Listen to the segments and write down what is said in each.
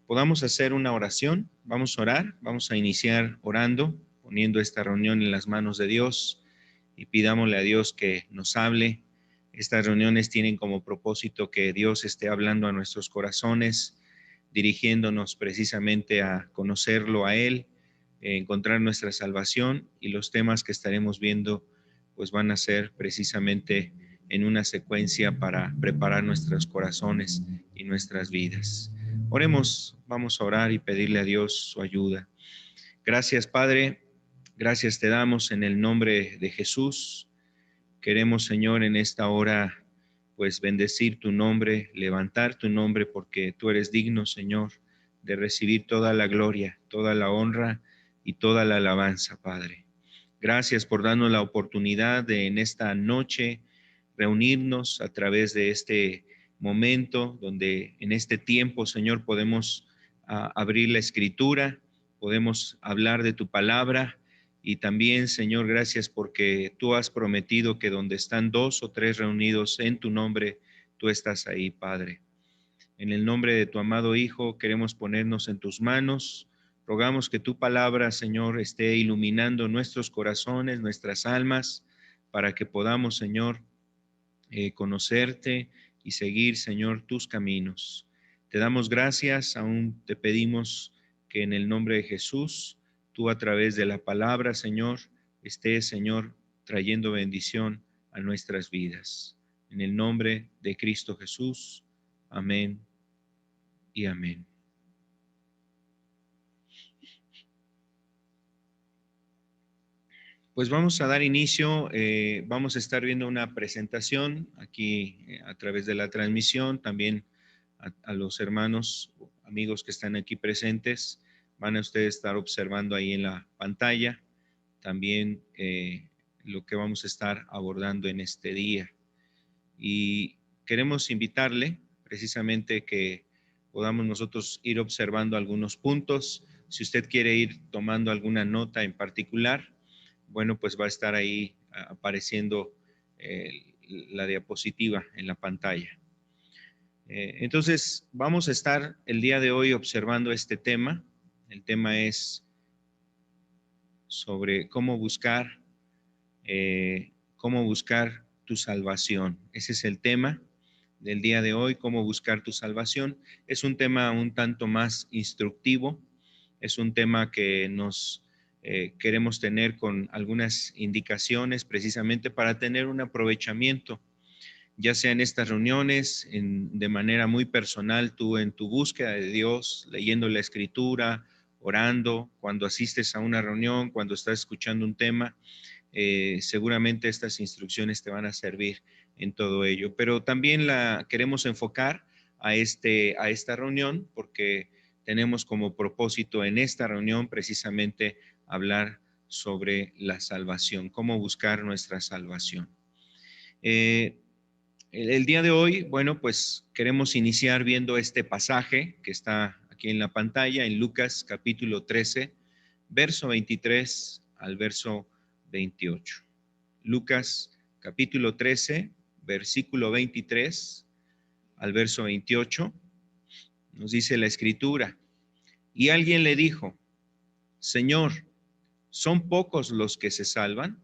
podamos hacer una oración. Vamos a orar, vamos a iniciar orando, poniendo esta reunión en las manos de Dios y pidámosle a Dios que nos hable. Estas reuniones tienen como propósito que Dios esté hablando a nuestros corazones, dirigiéndonos precisamente a conocerlo a Él, encontrar nuestra salvación, y los temas que estaremos viendo pues van a ser precisamente en una secuencia para preparar nuestros corazones y nuestras vidas. Oremos, vamos a orar y pedirle a Dios su ayuda. Gracias, Padre, gracias te damos en el nombre de Jesús. Queremos, Señor, en esta hora pues bendecir tu nombre, levantar tu nombre, porque tú eres digno, Señor, de recibir toda la gloria, toda la honra y toda la alabanza, Padre. Gracias por darnos la oportunidad de en esta noche reunirnos a través de este momento, donde en este tiempo, Señor, podemos abrir la escritura, podemos hablar de tu palabra. Y también, Señor, gracias porque tú has prometido que donde están 2 o 3 reunidos en tu nombre, tú estás ahí, Padre. En el nombre de tu amado Hijo, queremos ponernos en tus manos. Rogamos que tu palabra, Señor, esté iluminando nuestros corazones, nuestras almas, para que podamos, Señor, conocerte y seguir, Señor, tus caminos. Te damos gracias, aún te pedimos que en el nombre de Jesús, tú a través de la palabra, Señor, estés, Señor, trayendo bendición a nuestras vidas. En el nombre de Cristo Jesús. Amén y amén. Pues vamos a dar inicio, vamos a estar viendo una presentación aquí a través de la transmisión, también a los hermanos, amigos que están aquí presentes, van a ustedes estar observando ahí en la pantalla también lo que vamos a estar abordando en este día. Y queremos invitarle precisamente que podamos nosotros ir observando algunos puntos. Si usted quiere ir tomando alguna nota en particular, bueno, pues va a estar ahí apareciendo la diapositiva en la pantalla. Entonces, vamos a estar el día de hoy observando este tema. El tema es sobre cómo buscar tu salvación. Ese es el tema del día de hoy, cómo buscar tu salvación. Es un tema un tanto más instructivo, es un tema que nos queremos tener con algunas indicaciones precisamente para tener un aprovechamiento, ya sea en estas reuniones, de manera muy personal, tú en tu búsqueda de Dios, leyendo la Escritura, orando, cuando asistes a una reunión, cuando estás escuchando un tema. Seguramente estas instrucciones te van a servir en todo ello, pero también la queremos enfocar a esta reunión porque tenemos como propósito en esta reunión precisamente hablar sobre la salvación, cómo buscar nuestra salvación. El día de hoy, bueno, pues queremos iniciar viendo este pasaje que está aquí en la pantalla, en Lucas capítulo 13, verso 23 al verso 28. Lucas capítulo 13, versículo 23 al verso 28, nos dice la Escritura: y alguien le dijo, Señor, ¿son pocos los que se salvan?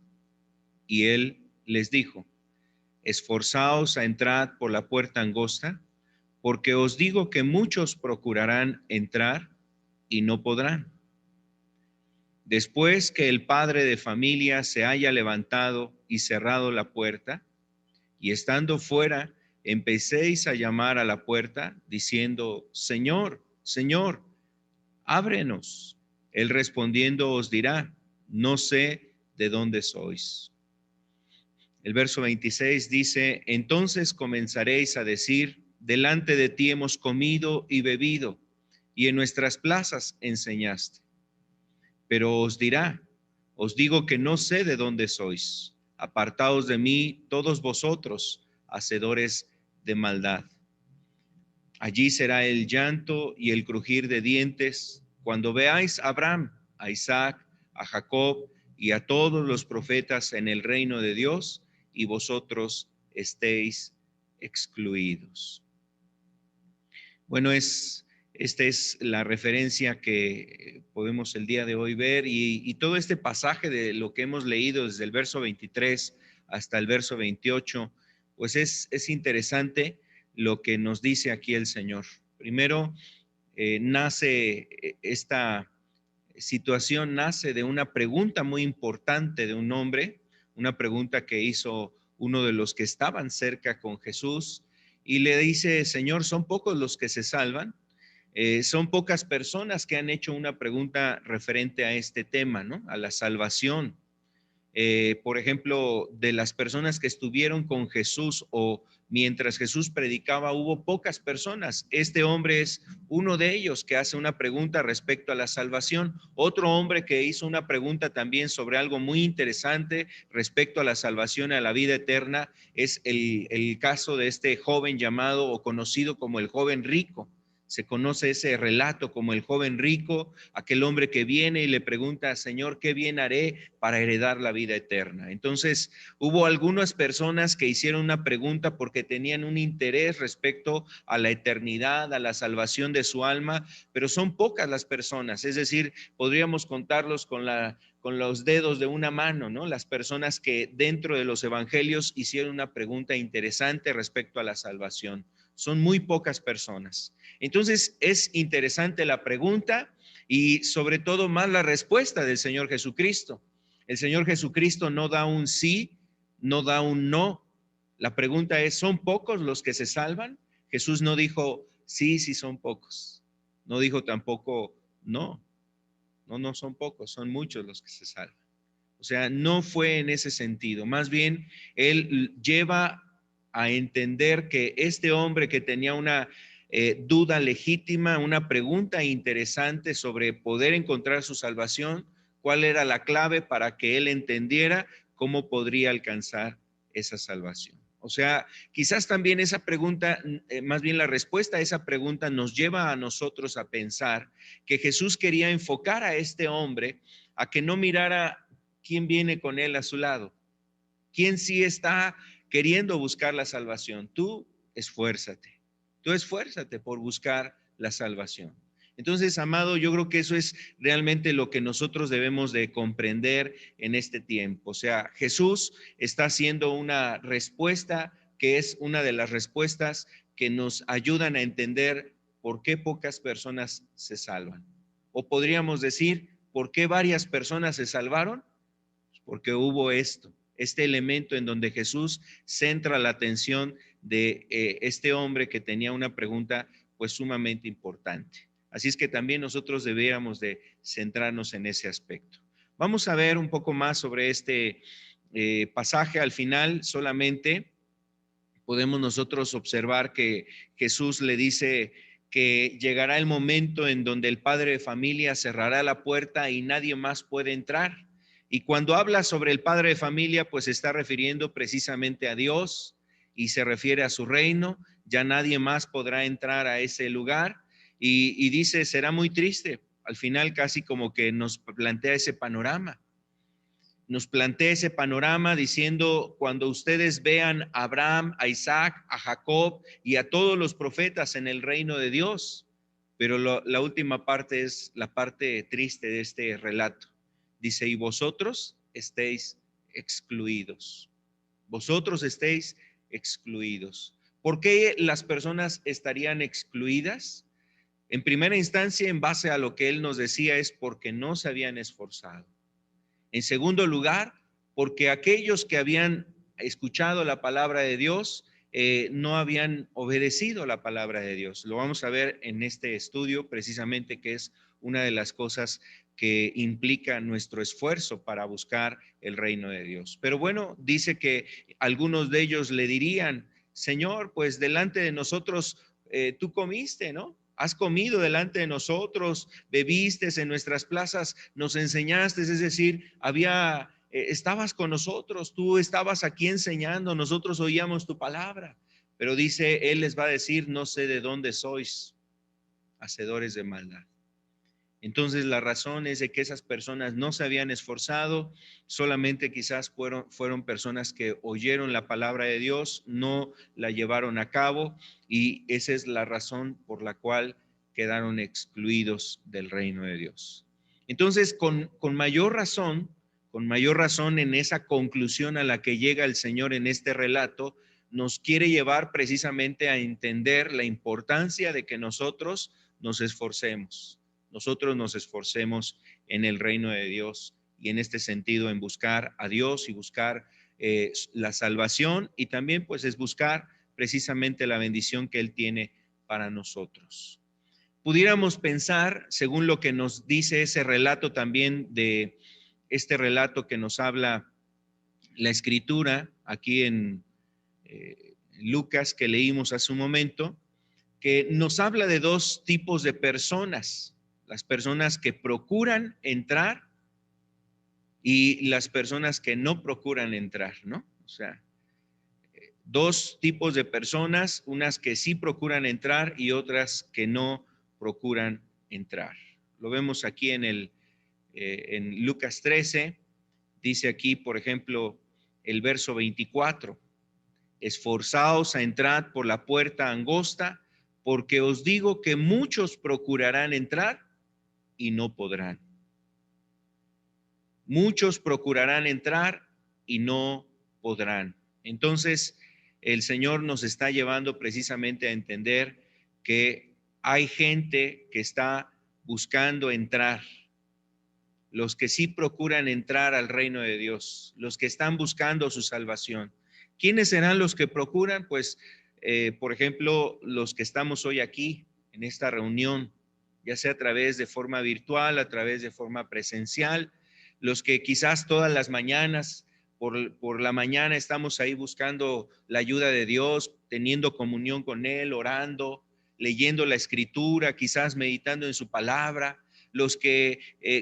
Y él les dijo, esforzaos a entrar por la puerta angosta, porque os digo que muchos procurarán entrar y no podrán. Después que el padre de familia se haya levantado y cerrado la puerta, y estando fuera, empecéis a llamar a la puerta, diciendo, Señor, Señor, ábrenos. Él respondiendo os dirá, no sé de dónde sois. El verso 26 dice, entonces comenzaréis a decir, delante de ti hemos comido y bebido, y en nuestras plazas enseñaste. Pero os dirá, os digo que no sé de dónde sois. Apartaos de mí todos vosotros, hacedores de maldad. Allí será el llanto y el crujir de dientes cuando veáis a Abraham, a Isaac, a Jacob y a todos los profetas en el reino de Dios, y vosotros estéis excluidos. Bueno, es Esta es la referencia que podemos el día de hoy ver y todo este pasaje de lo que hemos leído desde el verso 23 hasta el verso 28, pues es interesante lo que nos dice aquí el Señor. Primero, nace esta situación, nace de una pregunta muy importante de un hombre, una pregunta que hizo uno de los que estaban cerca con Jesús y le dice, Señor, ¿son pocos los que se salvan? Son pocas personas que han hecho una pregunta referente a este tema, ¿no? A la salvación. Por ejemplo, de las personas que estuvieron con Jesús o mientras Jesús predicaba, hubo pocas personas. Este hombre es uno de ellos que hace una pregunta respecto a la salvación. Otro hombre que hizo una pregunta también sobre algo muy interesante respecto a la salvación y a la vida eterna es el caso de este joven llamado o conocido como el joven rico. Se conoce ese relato como el joven rico, aquel hombre que viene y le pregunta, Señor, ¿qué bien haré para heredar la vida eterna? Entonces, hubo algunas personas que hicieron una pregunta porque tenían un interés respecto a la eternidad, a la salvación de su alma, pero son pocas las personas, es decir, podríamos contarlos con los dedos de una mano, ¿no? Las personas que dentro de los evangelios hicieron una pregunta interesante respecto a la salvación. Son muy pocas personas. Entonces, es interesante la pregunta y sobre todo más la respuesta del Señor Jesucristo. El Señor Jesucristo no da un sí, no da un no. La pregunta es, ¿son pocos los que se salvan? Jesús no dijo, sí, sí son pocos. No dijo tampoco, no, no son pocos, son muchos los que se salvan. O sea, no fue en ese sentido. Más bien, él lleva a entender que este hombre que tenía una duda legítima, una pregunta interesante sobre poder encontrar su salvación, cuál era la clave para que él entendiera cómo podría alcanzar esa salvación. O sea, quizás también esa pregunta, más bien la respuesta a esa pregunta nos lleva a nosotros a pensar que Jesús quería enfocar a este hombre a que no mirara quién viene con él a su lado, quién sí está queriendo buscar la salvación. Tú esfuérzate por buscar la salvación. Entonces, amado, yo creo que eso es realmente lo que nosotros debemos de comprender en este tiempo. O sea, Jesús está haciendo una respuesta que es una de las respuestas que nos ayudan a entender por qué pocas personas se salvan. O podríamos decir, ¿por qué varias personas se salvaron? Porque hubo este elemento en donde Jesús centra la atención de este hombre que tenía una pregunta pues sumamente importante. Así es que también nosotros deberíamos de centrarnos en ese aspecto. Vamos a ver un poco más sobre este pasaje. Al final solamente podemos nosotros observar que Jesús le dice que llegará el momento en donde el padre de familia cerrará la puerta y nadie más puede entrar. Y cuando habla sobre el padre de familia, pues se está refiriendo precisamente a Dios y se refiere a su reino. Ya nadie más podrá entrar a ese lugar. Y dice, será muy triste. Al final casi como que nos plantea ese panorama. Nos plantea ese panorama diciendo, cuando ustedes vean a Abraham, a Isaac, a Jacob y a todos los profetas en el reino de Dios. Pero la última parte es la parte triste de este relato. Dice, y vosotros estéis excluidos. Vosotros estéis excluidos. ¿Por qué las personas estarían excluidas? En primera instancia, en base a lo que él nos decía, es porque no se habían esforzado. En segundo lugar, porque aquellos que habían escuchado la palabra de Dios no habían obedecido la palabra de Dios. Lo vamos a ver en este estudio precisamente, que es una de las cosas que implica nuestro esfuerzo para buscar el reino de Dios. Pero bueno, dice que algunos de ellos le dirían, Señor, pues delante de nosotros tú comiste, ¿no? Has comido delante de nosotros, bebiste en nuestras plazas, nos enseñaste, es decir, estabas con nosotros, tú estabas aquí enseñando, nosotros oíamos tu palabra. Pero dice, él les va a decir, no sé de dónde sois, hacedores de maldad. Entonces la razón es de que esas personas no se habían esforzado, solamente quizás fueron personas que oyeron la palabra de Dios, no la llevaron a cabo, y esa es la razón por la cual quedaron excluidos del reino de Dios. Entonces, con mayor razón en esa conclusión a la que llega el Señor en este relato, nos quiere llevar precisamente a entender la importancia de que nosotros nos esforcemos en el reino de Dios y en este sentido en buscar a Dios y buscar la salvación, y también pues es buscar precisamente la bendición que Él tiene para nosotros. Pudiéramos pensar, según lo que nos dice ese relato también, de este relato que nos habla la Escritura aquí en Lucas, que leímos hace un momento, que nos habla de dos tipos de personas: las personas que procuran entrar y las personas que no procuran entrar, ¿no? O sea, dos tipos de personas, unas que sí procuran entrar y otras que no procuran entrar. Lo vemos aquí en Lucas 13, dice aquí, por ejemplo, el verso 24: esforzaos a entrar por la puerta angosta, porque os digo que muchos procurarán entrar y no podrán. Muchos procurarán entrar y no podrán. Entonces, el Señor nos está llevando precisamente a entender que hay gente que está buscando entrar, los que sí procuran entrar al reino de Dios, los que están buscando su salvación. ¿Quiénes serán los que procuran? Pues, por ejemplo, los que estamos hoy aquí en esta reunión, ya sea a través de forma virtual, a través de forma presencial, los que quizás todas las mañanas, por la mañana estamos ahí buscando la ayuda de Dios, teniendo comunión con Él, orando, leyendo la Escritura, quizás meditando en su palabra. Los que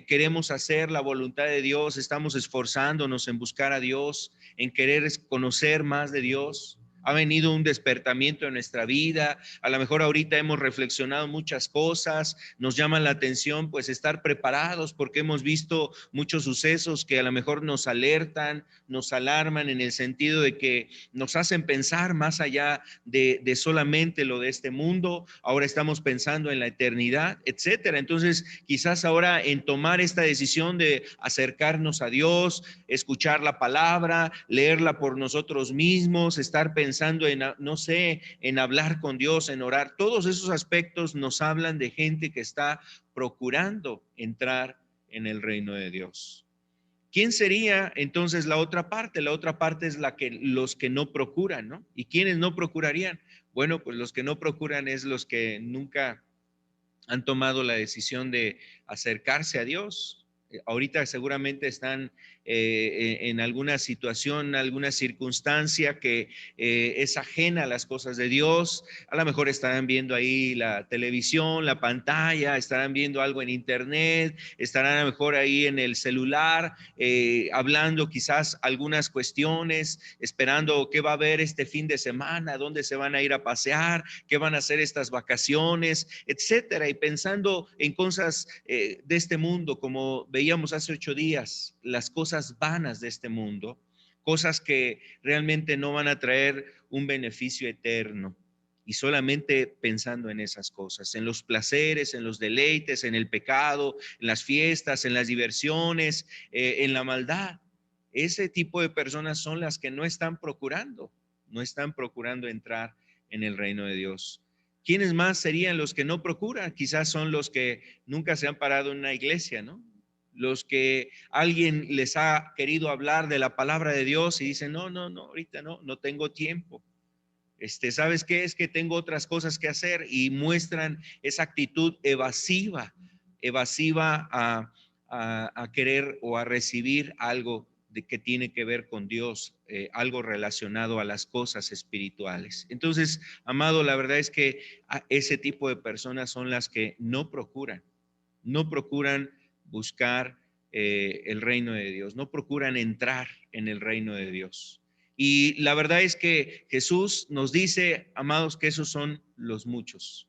queremos hacer la voluntad de Dios, estamos esforzándonos en buscar a Dios, en querer conocer más de Dios. Ha venido un despertamiento en nuestra vida, a lo mejor ahorita hemos reflexionado muchas cosas, nos llama la atención pues estar preparados porque hemos visto muchos sucesos que a lo mejor nos alertan, nos alarman en el sentido de que nos hacen pensar más allá de solamente lo de este mundo. Ahora estamos pensando en la eternidad, etcétera. Entonces, quizás ahora en tomar esta decisión de acercarnos a Dios, escuchar la palabra, leerla por nosotros mismos, estar pensando en, no sé, en hablar con Dios, en orar, todos esos aspectos nos hablan de gente que está procurando entrar en el reino de Dios. ¿Quién sería entonces la otra parte? La otra parte es los que no procuran, ¿no? ¿Y quiénes no procurarían? Bueno, pues los que no procuran es los que nunca han tomado la decisión de acercarse a Dios. Ahorita seguramente están en alguna situación, alguna circunstancia que es ajena a las cosas de Dios. A lo mejor estarán viendo ahí la televisión, la pantalla, estarán viendo algo en internet, estarán a lo mejor ahí en el celular, hablando quizás algunas cuestiones, esperando qué va a haber este fin de semana, dónde se van a ir a pasear, qué van a hacer estas vacaciones, etcétera, y pensando en cosas de este mundo, como veíamos hace 8 días, las cosas vanas de este mundo, cosas que realmente no van a traer un beneficio eterno, y solamente pensando en esas cosas, en los placeres, en los deleites, en el pecado, en las fiestas, en las diversiones, en la maldad. Ese tipo de personas son las que no están procurando entrar en el reino de Dios. ¿Quiénes más serían los que no procuran? Quizás son los que nunca se han parado en una iglesia, ¿no? Los que alguien les ha querido hablar de la palabra de Dios y dicen, no, ahorita no tengo tiempo. ¿Sabes qué? Es que tengo otras cosas que hacer, y muestran esa actitud evasiva a querer o a recibir algo de que tiene que ver con Dios, algo relacionado a las cosas espirituales. Entonces, amado, la verdad es que ese tipo de personas son las que no procuran buscar el reino de Dios, no procuran entrar en el reino de Dios. Y la verdad es que Jesús nos dice, amados, que esos son los muchos.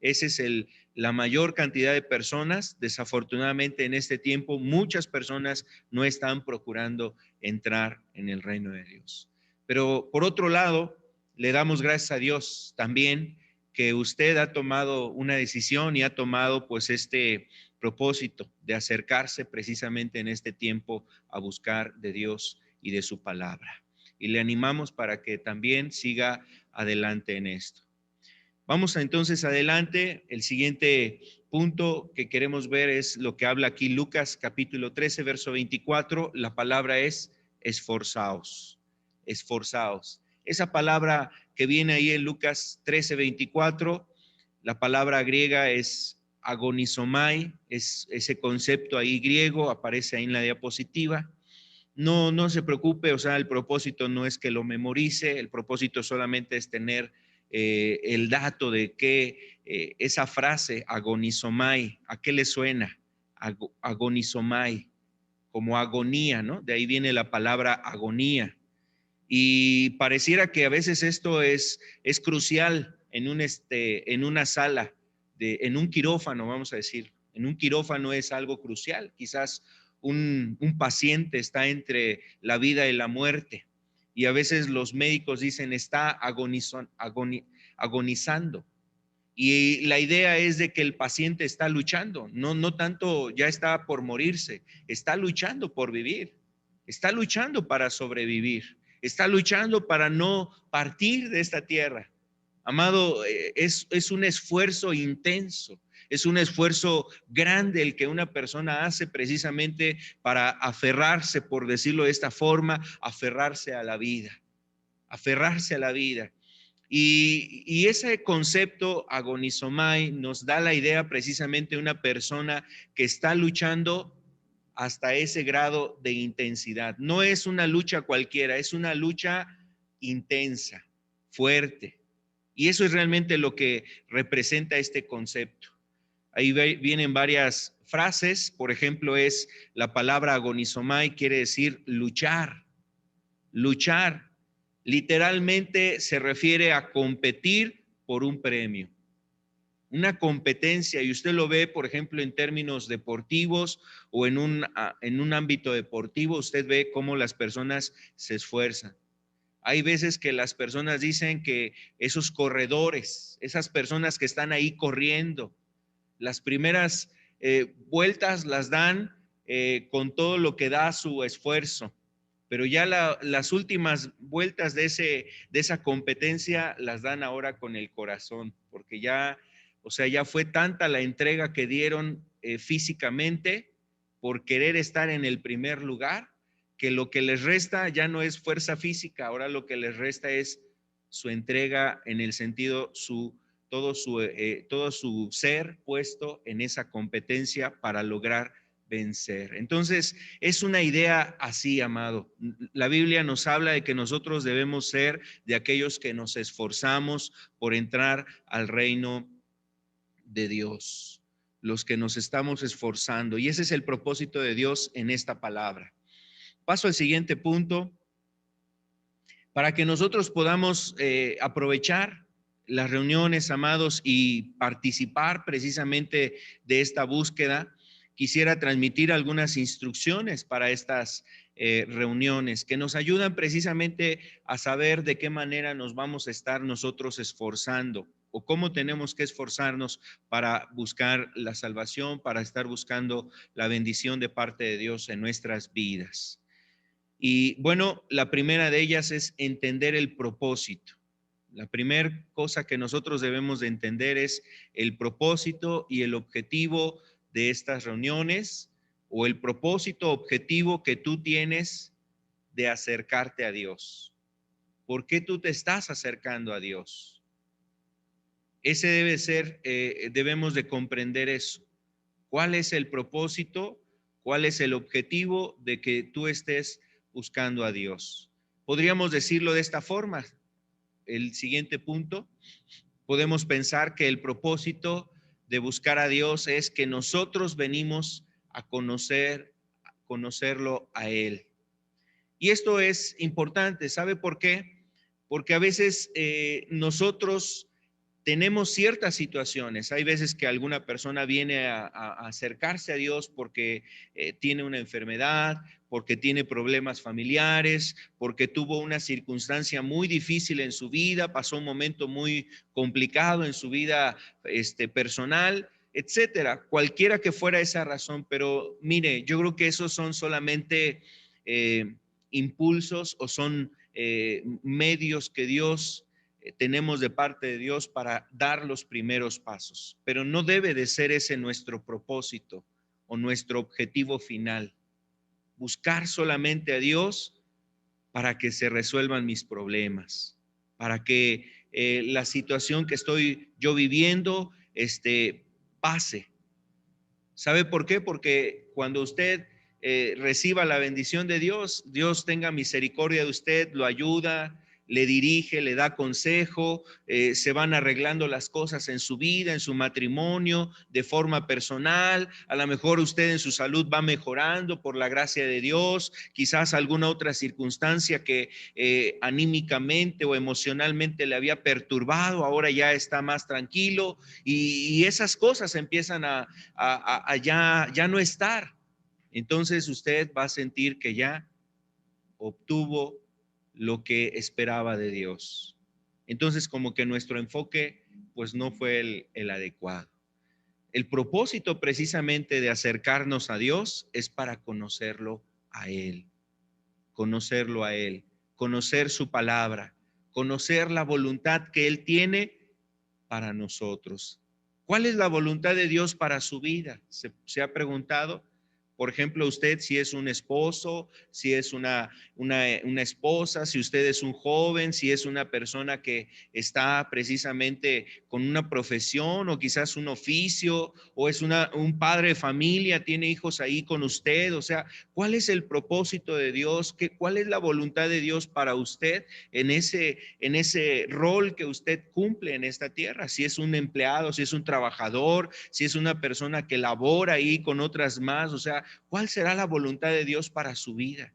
Ese es la mayor cantidad de personas. Desafortunadamente en este tiempo muchas personas no están procurando entrar en el reino de Dios. Pero por otro lado, le damos gracias a Dios también que usted ha tomado una decisión y ha tomado pues este propósito de acercarse precisamente en este tiempo a buscar de Dios y de su palabra. Y le animamos para que también siga adelante en esto. Vamos entonces adelante. El siguiente punto que queremos ver es lo que habla aquí Lucas capítulo 13, verso 24. La palabra es esforzaos, esforzaos. Esa palabra que viene ahí en Lucas 13, 24, la palabra griega es agonizomai, es ese concepto ahí griego, aparece ahí en la diapositiva. No se preocupe, o sea, el propósito no es que lo memorice, el propósito solamente es tener el dato de que esa frase agonizomai, ¿a qué le suena? Agonizomai, como agonía, ¿no? De ahí viene la palabra agonía. Y pareciera que a veces esto es crucial en una sala, en un quirófano, vamos a decir. En un quirófano es algo crucial. Quizás un paciente está entre la vida y la muerte. Y a veces los médicos dicen está agonizando. Y la idea es de que el paciente está luchando, no tanto ya está por morirse, está luchando por vivir, está luchando para sobrevivir, está luchando para no partir de esta tierra. Amado, es un esfuerzo intenso, es un esfuerzo grande el que una persona hace precisamente para aferrarse, por decirlo de esta forma, aferrarse a la vida, aferrarse a la vida. Y ese concepto agonizomai nos da la idea precisamente de una persona que está luchando hasta ese grado de intensidad. No es una lucha cualquiera, es una lucha intensa, fuerte. Y eso es realmente lo que representa este concepto. Ahí vienen varias frases, por ejemplo, es la palabra agonizomai, quiere decir luchar, luchar. Literalmente se refiere a competir por un premio, una competencia, y usted lo ve, por ejemplo, en términos deportivos o en un ámbito deportivo, usted ve cómo las personas se esfuerzan. Hay veces que las personas dicen que esos corredores, esas personas que están ahí corriendo, las primeras vueltas las dan con todo lo que da su esfuerzo, pero ya las últimas vueltas de esa competencia las dan ahora con el corazón, porque ya, o sea, ya fue tanta la entrega que dieron físicamente por querer estar en el primer lugar, que lo que les resta ya no es fuerza física, ahora lo que les resta es su entrega en el sentido, todo su ser puesto en esa competencia para lograr vencer. Entonces, es una idea así, amado. La Biblia nos habla de que nosotros debemos ser de aquellos que nos esforzamos por entrar al reino de Dios, los que nos estamos esforzando. Y ese es el propósito de Dios en esta palabra. Paso al siguiente punto. Para que nosotros podamos aprovechar las reuniones, amados, y participar precisamente de esta búsqueda, quisiera transmitir algunas instrucciones para estas reuniones que nos ayudan precisamente a saber de qué manera nos vamos a estar nosotros esforzando o cómo tenemos que esforzarnos para buscar la salvación, para estar buscando la bendición de parte de Dios en nuestras vidas. Y bueno, la primera de ellas es entender el propósito. La primera cosa que nosotros debemos de entender es el propósito y el objetivo de estas reuniones o el propósito objetivo que tú tienes de acercarte a Dios. ¿Por qué tú te estás acercando a Dios? Ese debe ser, debemos de comprender eso. ¿Cuál es el propósito? ¿Cuál es el objetivo de que tú estés buscando a Dios? Podríamos decirlo de esta forma. El siguiente punto, podemos pensar que el propósito de buscar a Dios es que nosotros venimos a conocerlo a Él. Y esto es importante, ¿sabe por qué? Porque a veces nosotros tenemos ciertas situaciones. Hay veces que alguna persona viene a acercarse a Dios porque tiene una enfermedad, porque tiene problemas familiares, porque tuvo una circunstancia muy difícil en su vida, pasó un momento muy complicado en su vida personal, etcétera. Cualquiera que fuera esa razón, pero mire, yo creo que esos son solamente impulsos o son medios que Dios tenemos de parte de Dios para dar los primeros pasos, pero no debe de ser ese nuestro propósito o nuestro objetivo final. Buscar solamente a Dios para que se resuelvan mis problemas, para que la situación que estoy yo viviendo pase. ¿Sabe por qué? Porque cuando usted reciba la bendición de Dios, Dios tenga misericordia de usted, lo ayuda, le dirige, le da consejo, se van arreglando las cosas en su vida, en su matrimonio, de forma personal. A lo mejor usted en su salud va mejorando por la gracia de Dios, quizás alguna otra circunstancia que anímicamente o emocionalmente le había perturbado, ahora ya está más tranquilo y esas cosas empiezan a ya no estar. Entonces usted va a sentir que ya obtuvo lo que esperaba de Dios. Entonces como que nuestro enfoque pues no fue el adecuado. El propósito precisamente de acercarnos a Dios es para conocerlo a Él, conocer su palabra, conocer la voluntad que Él tiene para nosotros. ¿Cuál es la voluntad de Dios para su vida? ¿Se ha preguntado? Por ejemplo, usted si es un esposo, si es una esposa, si usted es un joven, si es una persona que está precisamente con una profesión o quizás un oficio, o es un padre de familia, tiene hijos ahí con usted. O sea, ¿cuál es el propósito de Dios? ¿Cuál es la voluntad de Dios para usted en ese rol que usted cumple en esta tierra? Si es un empleado, si es un trabajador, si es una persona que labora ahí con otras más, o sea, ¿cuál será la voluntad de Dios para su vida?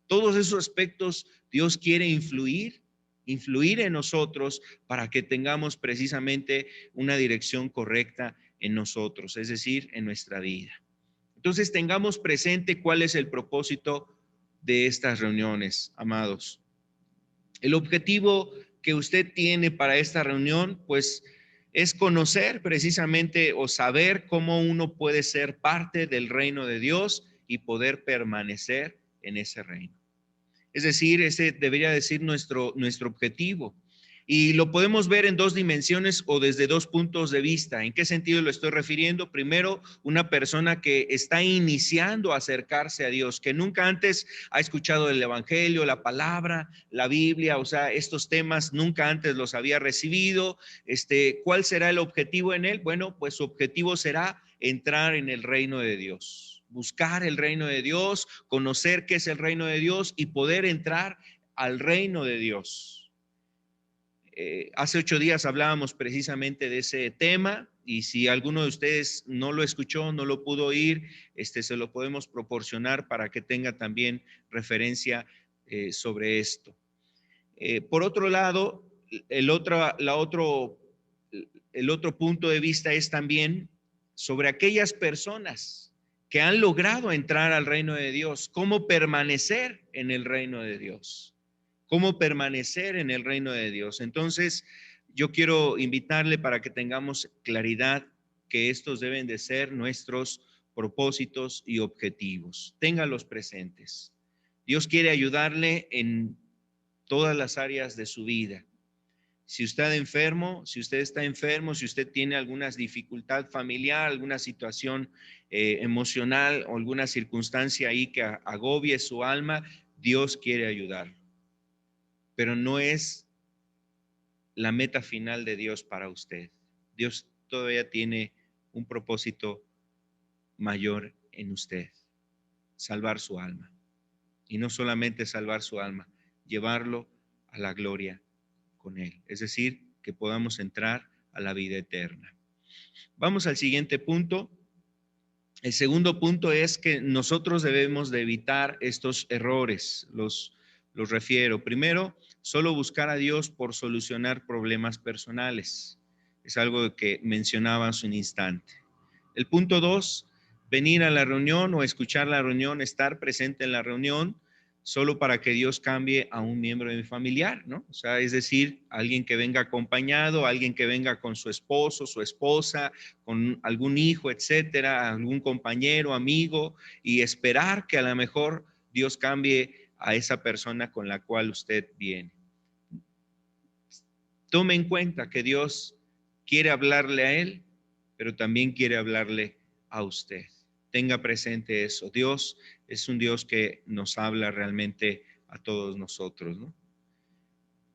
Todos esos aspectos Dios quiere influir en nosotros para que tengamos precisamente una dirección correcta en nosotros, es decir, en nuestra vida. Entonces tengamos presente cuál es el propósito de estas reuniones, amados. El objetivo que usted tiene para esta reunión, pues, es conocer precisamente o saber cómo uno puede ser parte del reino de Dios y poder permanecer en ese reino. Es decir, ese debería decir nuestro objetivo. Y lo podemos ver en dos dimensiones o desde dos puntos de vista. ¿En qué sentido lo estoy refiriendo? Primero, una persona que está iniciando a acercarse a Dios, que nunca antes ha escuchado el Evangelio, la palabra, la Biblia, o sea, estos temas nunca antes los había recibido. ¿Cuál será el objetivo en él? Bueno, pues su objetivo será entrar en el reino de Dios, buscar el reino de Dios, conocer qué es el reino de Dios y poder entrar al reino de Dios. Hace 8 días hablábamos precisamente de ese tema y si alguno de ustedes no lo escuchó, no lo pudo oír, se lo podemos proporcionar para que tenga también referencia sobre esto. Por otro lado, el otro punto de vista es también sobre aquellas personas que han logrado entrar al reino de Dios, cómo permanecer en el reino de Dios. Cómo permanecer en el reino de Dios. Entonces, yo quiero invitarle para que tengamos claridad que estos deben de ser nuestros propósitos y objetivos. Téngalos presentes. Dios quiere ayudarle en todas las áreas de su vida. Si usted está enfermo, si usted tiene alguna dificultad familiar, alguna situación emocional o alguna circunstancia ahí que agobie su alma, Dios quiere ayudarlo. Pero no es la meta final de Dios para usted. Dios todavía tiene un propósito mayor en usted, salvar su alma. Y no solamente salvar su alma, llevarlo a la gloria con Él. Es decir, que podamos entrar a la vida eterna. Vamos al siguiente punto. El segundo punto es que nosotros debemos de evitar estos errores. Los refiero. Primero, solo buscar a Dios por solucionar problemas personales. Es algo que mencionaba hace un instante. El punto 2, venir a la reunión o escuchar la reunión, estar presente en la reunión, solo para que Dios cambie a un miembro de mi familiar, ¿no? O sea, es decir, alguien que venga acompañado, alguien que venga con su esposo, su esposa, con algún hijo, etcétera, algún compañero, amigo, y esperar que a lo mejor Dios cambie a esa persona con la cual usted viene. Tome en cuenta que Dios quiere hablarle a él, pero también quiere hablarle a usted. Tenga presente eso. Dios es un Dios que nos habla realmente a todos nosotros, ¿no?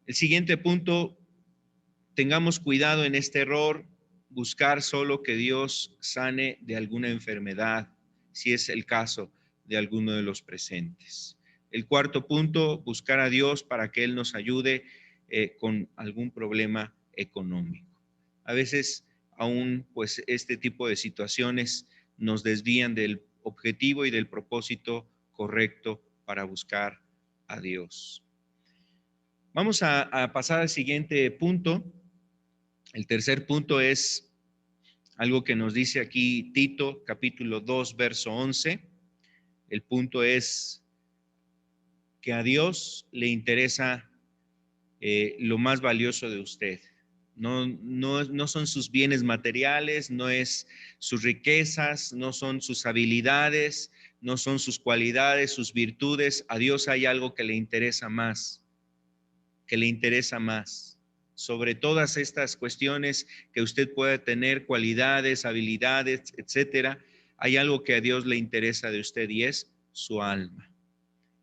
El siguiente punto, tengamos cuidado en este error, buscar solo que Dios sane de alguna enfermedad, si es el caso de alguno de los presentes. El cuarto punto, buscar a Dios para que Él nos ayude con algún problema económico. A veces aún pues este tipo de situaciones nos desvían del objetivo y del propósito correcto para buscar a Dios. Vamos a pasar al siguiente punto. El tercer punto es algo que nos dice aquí Tito, capítulo 2, verso 11. El punto es que a Dios le interesa lo más valioso de usted. No son sus bienes materiales, no es sus riquezas, no son sus habilidades, no son sus cualidades, sus virtudes. A Dios hay algo que le interesa más, sobre todas estas cuestiones que usted puede tener, cualidades, habilidades, etcétera. Hay algo que a Dios le interesa de usted y es su alma.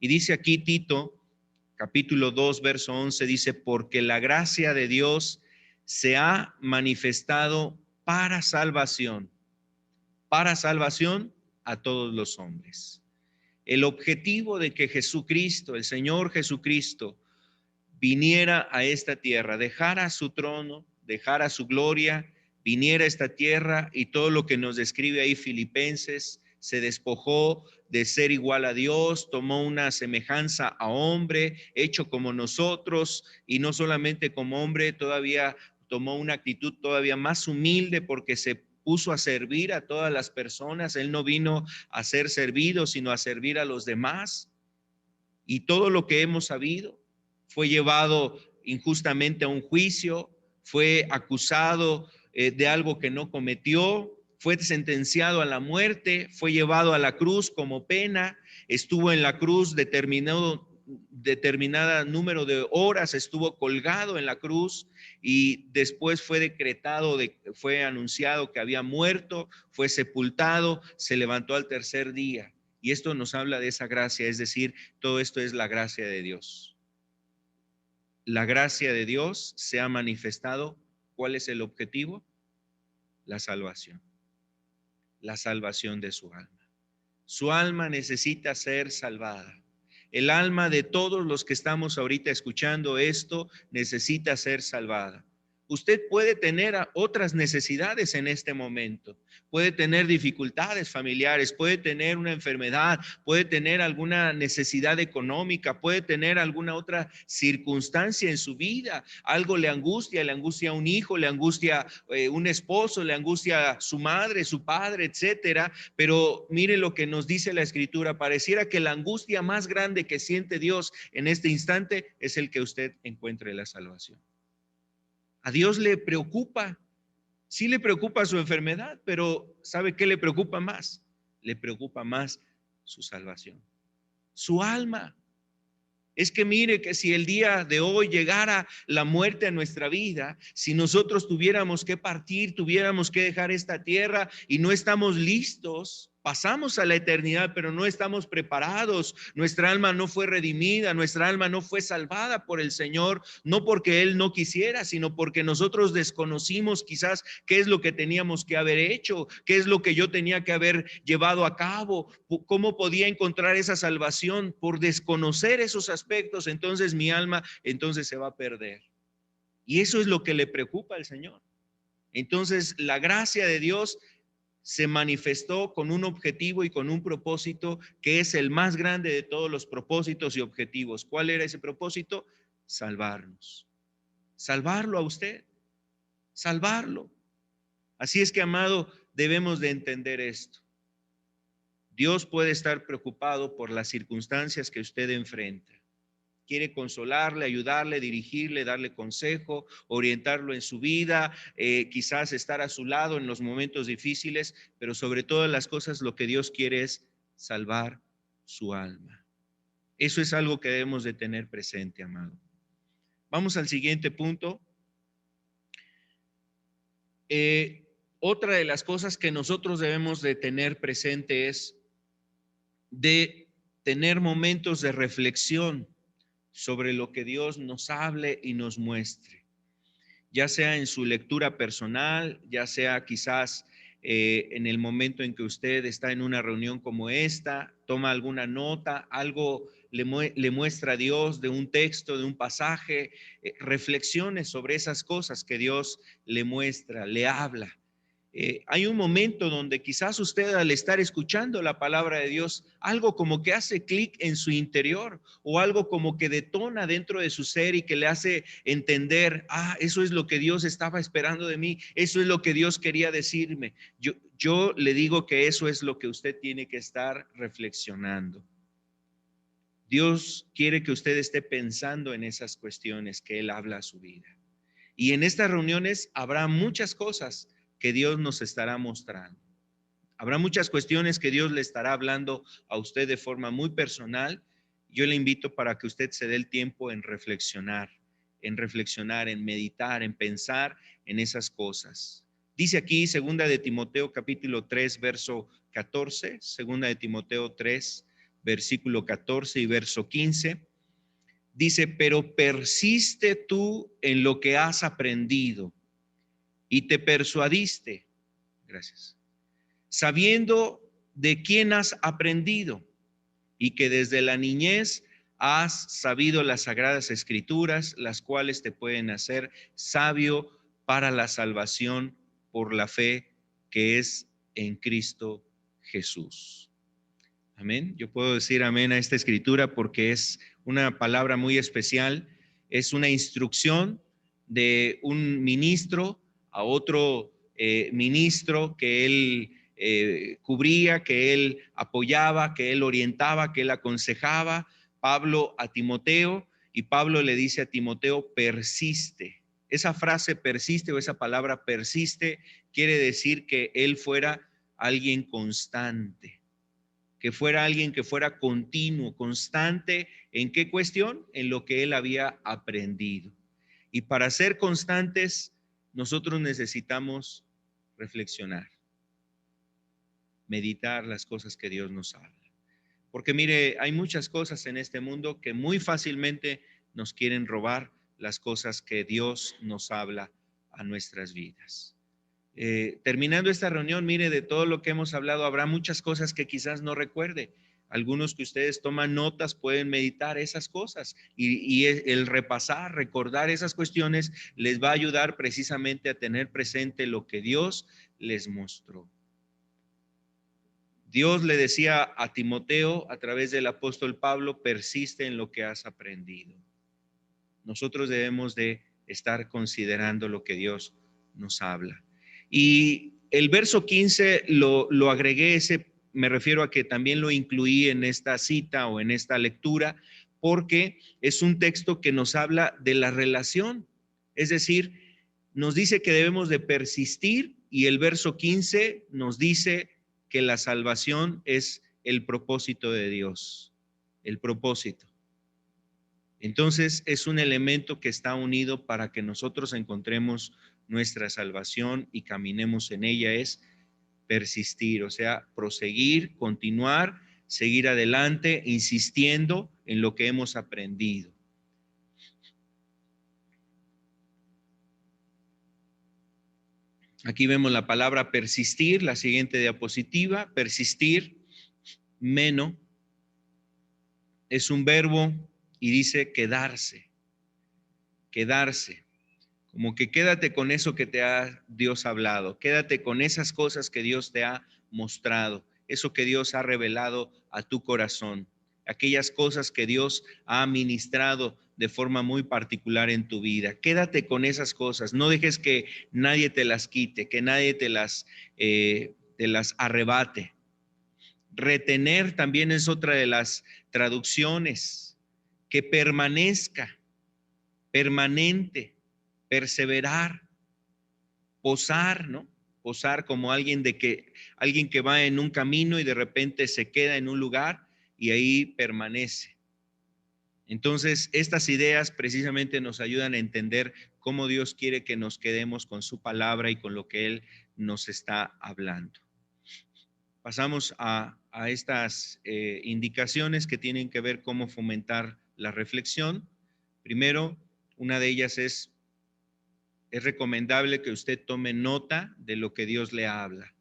Y dice aquí Tito, capítulo 2, verso 11, dice, porque la gracia de Dios se ha manifestado para salvación a todos los hombres. El objetivo de que Jesucristo, el Señor Jesucristo, viniera a esta tierra, dejara su trono, dejara su gloria, viniera a esta tierra y todo lo que nos describe ahí Filipenses, se despojó de ser igual a Dios, tomó una semejanza a hombre, hecho como nosotros, y no solamente como hombre, todavía tomó una actitud todavía más humilde porque se puso a servir a todas las personas. Él no vino a ser servido, sino a servir a los demás. Y todo lo que hemos sabido, fue llevado injustamente a un juicio, fue acusado de algo que no cometió, fue sentenciado a la muerte, fue llevado a la cruz como pena, estuvo en la cruz determinada número de horas, estuvo colgado en la cruz y después fue decretado, fue anunciado que había muerto, fue sepultado, se levantó al tercer día. Y esto nos habla de esa gracia, es decir, todo esto es la gracia de Dios. La gracia de Dios se ha manifestado. ¿Cuál es el objetivo? La salvación de su alma. Su alma necesita ser salvada. El alma de todos los que estamos ahorita escuchando esto necesita ser salvada. Usted puede tener otras necesidades en este momento, puede tener dificultades familiares, puede tener una enfermedad, puede tener alguna necesidad económica, puede tener alguna otra circunstancia en su vida. Algo le angustia a un hijo, le angustia un esposo, le angustia su madre, su padre, etcétera. Pero mire lo que nos dice la Escritura, pareciera que la angustia más grande que siente Dios en este instante es el que usted encuentre la salvación. A Dios le preocupa, sí le preocupa su enfermedad, pero ¿sabe qué le preocupa más? Le preocupa más su salvación, su alma. Es que mire que si el día de hoy llegara la muerte a nuestra vida, si nosotros tuviéramos que partir, tuviéramos que dejar esta tierra y no estamos listos, pasamos a la eternidad, pero no estamos preparados. Nuestra alma no fue redimida, nuestra alma no fue salvada por el Señor, no porque Él no quisiera, sino porque nosotros desconocimos quizás qué es lo que teníamos que haber hecho, qué es lo que yo tenía que haber llevado a cabo, cómo podía encontrar esa salvación. Por desconocer esos aspectos, entonces mi alma entonces se va a perder. Y eso es lo que le preocupa al Señor. Entonces la gracia de Dios se manifestó con un objetivo y con un propósito que es el más grande de todos los propósitos y objetivos. ¿Cuál era ese propósito? Salvarnos. Salvarlo a usted. salvarlo. Así es que, amado, debemos de entender esto. Dios puede estar preocupado por las circunstancias que usted enfrenta. Quiere consolarle, ayudarle, dirigirle, darle consejo, orientarlo en su vida, quizás estar a su lado en los momentos difíciles, pero sobre todas las cosas lo que Dios quiere es salvar su alma. Eso es algo que debemos de tener presente, amado. Vamos al siguiente punto. Otra de las cosas que nosotros debemos de tener presente es de tener momentos de reflexión sobre lo que Dios nos hable y nos muestre, ya sea en su lectura personal, ya sea quizás en el momento en que usted está en una reunión como esta, toma alguna nota, algo le muestra a Dios de un texto, de un pasaje, reflexiones sobre esas cosas que Dios le muestra, le habla. Hay un momento donde quizás usted, al estar escuchando la palabra de Dios, algo como que hace clic en su interior, o algo como que detona dentro de su ser y que le hace entender, eso es lo que Dios estaba esperando de mí, eso es lo que Dios quería decirme. Yo le digo que eso es lo que usted tiene que estar reflexionando. Dios quiere que usted esté pensando en esas cuestiones que Él habla a su vida. Y en estas reuniones habrá muchas cosas que Dios nos estará mostrando. Habrá muchas cuestiones que Dios le estará hablando a usted de forma muy personal. Yo le invito para que usted se dé el tiempo en reflexionar, en meditar, en pensar en esas cosas. Dice aquí, segunda de Timoteo capítulo 3, verso 14, segunda de Timoteo 3, versículo 14 y verso 15. Dice, pero persiste tú en lo que has aprendido y te persuadiste, gracias, sabiendo de quién has aprendido y que desde la niñez has sabido las sagradas escrituras, las cuales te pueden hacer sabio para la salvación por la fe que es en Cristo Jesús. Amén. Yo puedo decir amén a esta escritura porque es una palabra muy especial, es una instrucción de un ministro a otro ministro que él cubría, que él apoyaba, que él orientaba, que él aconsejaba, Pablo a Timoteo, y Pablo le dice a Timoteo, persiste. Esa frase persiste o esa palabra persiste quiere decir que él fuera alguien constante, que fuera alguien que fuera continuo, constante. ¿En qué cuestión? En lo que él había aprendido. Y para ser constantes, nosotros necesitamos reflexionar, meditar las cosas que Dios nos habla. Porque mire, hay muchas cosas en este mundo que muy fácilmente nos quieren robar las cosas que Dios nos habla a nuestras vidas. Terminando esta reunión, mire, de todo lo que hemos hablado, habrá muchas cosas que quizás no recuerde. Algunos que ustedes toman notas pueden meditar esas cosas y el repasar, recordar esas cuestiones les va a ayudar precisamente a tener presente lo que Dios les mostró. Dios le decía a Timoteo a través del apóstol Pablo, persiste en lo que has aprendido. Nosotros debemos de estar considerando lo que Dios nos habla. Y el verso 15 lo agregué, me refiero a que también lo incluí en esta cita o en esta lectura, porque es un texto que nos habla de la relación. Es decir, nos dice que debemos de persistir y el verso 15 nos dice que la salvación es el propósito de Dios, el propósito. Entonces es un elemento que está unido para que nosotros encontremos nuestra salvación y caminemos en ella, es persistir, o sea, proseguir, continuar, seguir adelante, insistiendo en lo que hemos aprendido. Aquí vemos la palabra persistir, la siguiente diapositiva, persistir, meno, es un verbo y dice quedarse, quedarse. Como que quédate con eso que te ha Dios hablado, quédate con esas cosas que Dios te ha mostrado, eso que Dios ha revelado a tu corazón, aquellas cosas que Dios ha ministrado de forma muy particular en tu vida. Quédate con esas cosas, no dejes que nadie te las quite, que nadie te las arrebate. Retener también es otra de las traducciones, que permanezca, permanente, perseverar, posar, ¿no? Posar como alguien que va en un camino y de repente se queda en un lugar y ahí permanece. Entonces, estas ideas precisamente nos ayudan a entender cómo Dios quiere que nos quedemos con su palabra y con lo que Él nos está hablando. Pasamos a estas indicaciones que tienen que ver cómo fomentar la reflexión. Primero, una de ellas es recomendable que usted tome nota de lo que Dios le habla.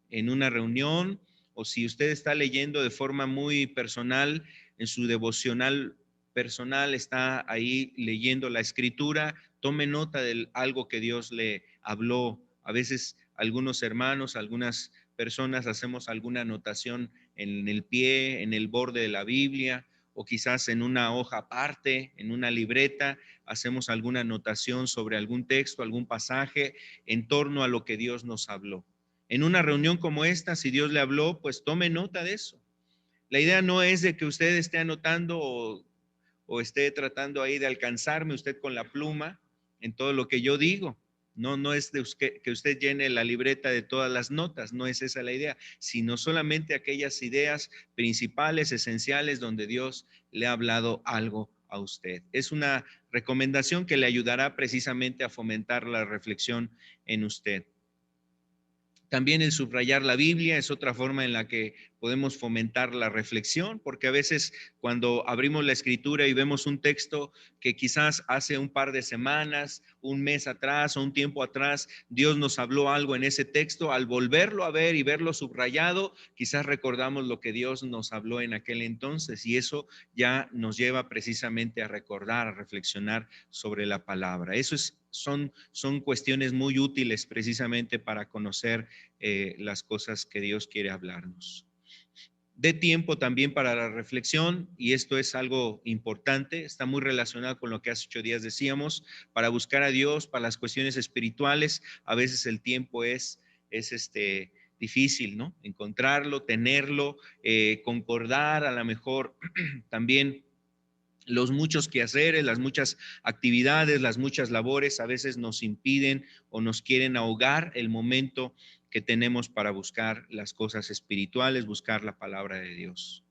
En una reunión o si usted está leyendo de forma muy personal, en su devocional personal, está ahí leyendo la escritura, tome nota de algo que Dios le habló. A veces algunos hermanos, algunas personas hacemos alguna anotación en el pie, en el borde de la Biblia, o quizás en una hoja aparte, en una libreta, hacemos alguna anotación sobre algún texto, algún pasaje en torno a lo que Dios nos habló. En una reunión como esta, si Dios le habló, pues tome nota de eso. La idea no es de que usted esté anotando o esté tratando ahí de alcanzarme usted con la pluma en todo lo que yo digo. No, no es de que usted llene la libreta de todas las notas, no es esa la idea, sino solamente aquellas ideas principales, esenciales, donde Dios le ha hablado algo a usted. Es una recomendación que le ayudará precisamente a fomentar la reflexión en usted. También el subrayar la Biblia es otra forma en la que podemos fomentar la reflexión, porque a veces cuando abrimos la escritura y vemos un texto que quizás hace un par de semanas, un mes atrás o un tiempo atrás, Dios nos habló algo en ese texto, al volverlo a ver y verlo subrayado, quizás recordamos lo que Dios nos habló en aquel entonces y eso ya nos lleva precisamente a recordar, a reflexionar sobre la palabra. Son cuestiones muy útiles precisamente para conocer las cosas que Dios quiere hablarnos. Dé tiempo también para la reflexión, y esto es algo importante, está muy relacionado con lo que hace 8 días decíamos, para buscar a Dios, para las cuestiones espirituales, a veces el tiempo es difícil, ¿no? Encontrarlo, tenerlo, concordar, a lo mejor también los muchos quehaceres, las muchas actividades, las muchas labores a veces nos impiden o nos quieren ahogar el momento que tenemos para buscar las cosas espirituales, buscar la palabra de Dios.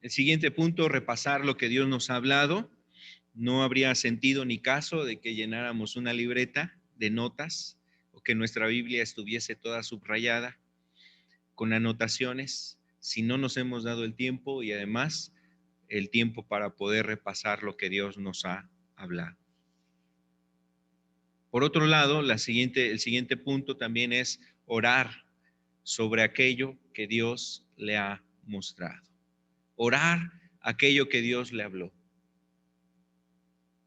El siguiente punto, repasar lo que Dios nos ha hablado. No habría sentido ni caso de que llenáramos una libreta de notas o que nuestra Biblia estuviese toda subrayada con anotaciones si no nos hemos dado el tiempo y además el tiempo para poder repasar lo que Dios nos ha hablado. Por otro lado, el siguiente punto también es orar sobre aquello que Dios le ha mostrado. Orar aquello que Dios le habló.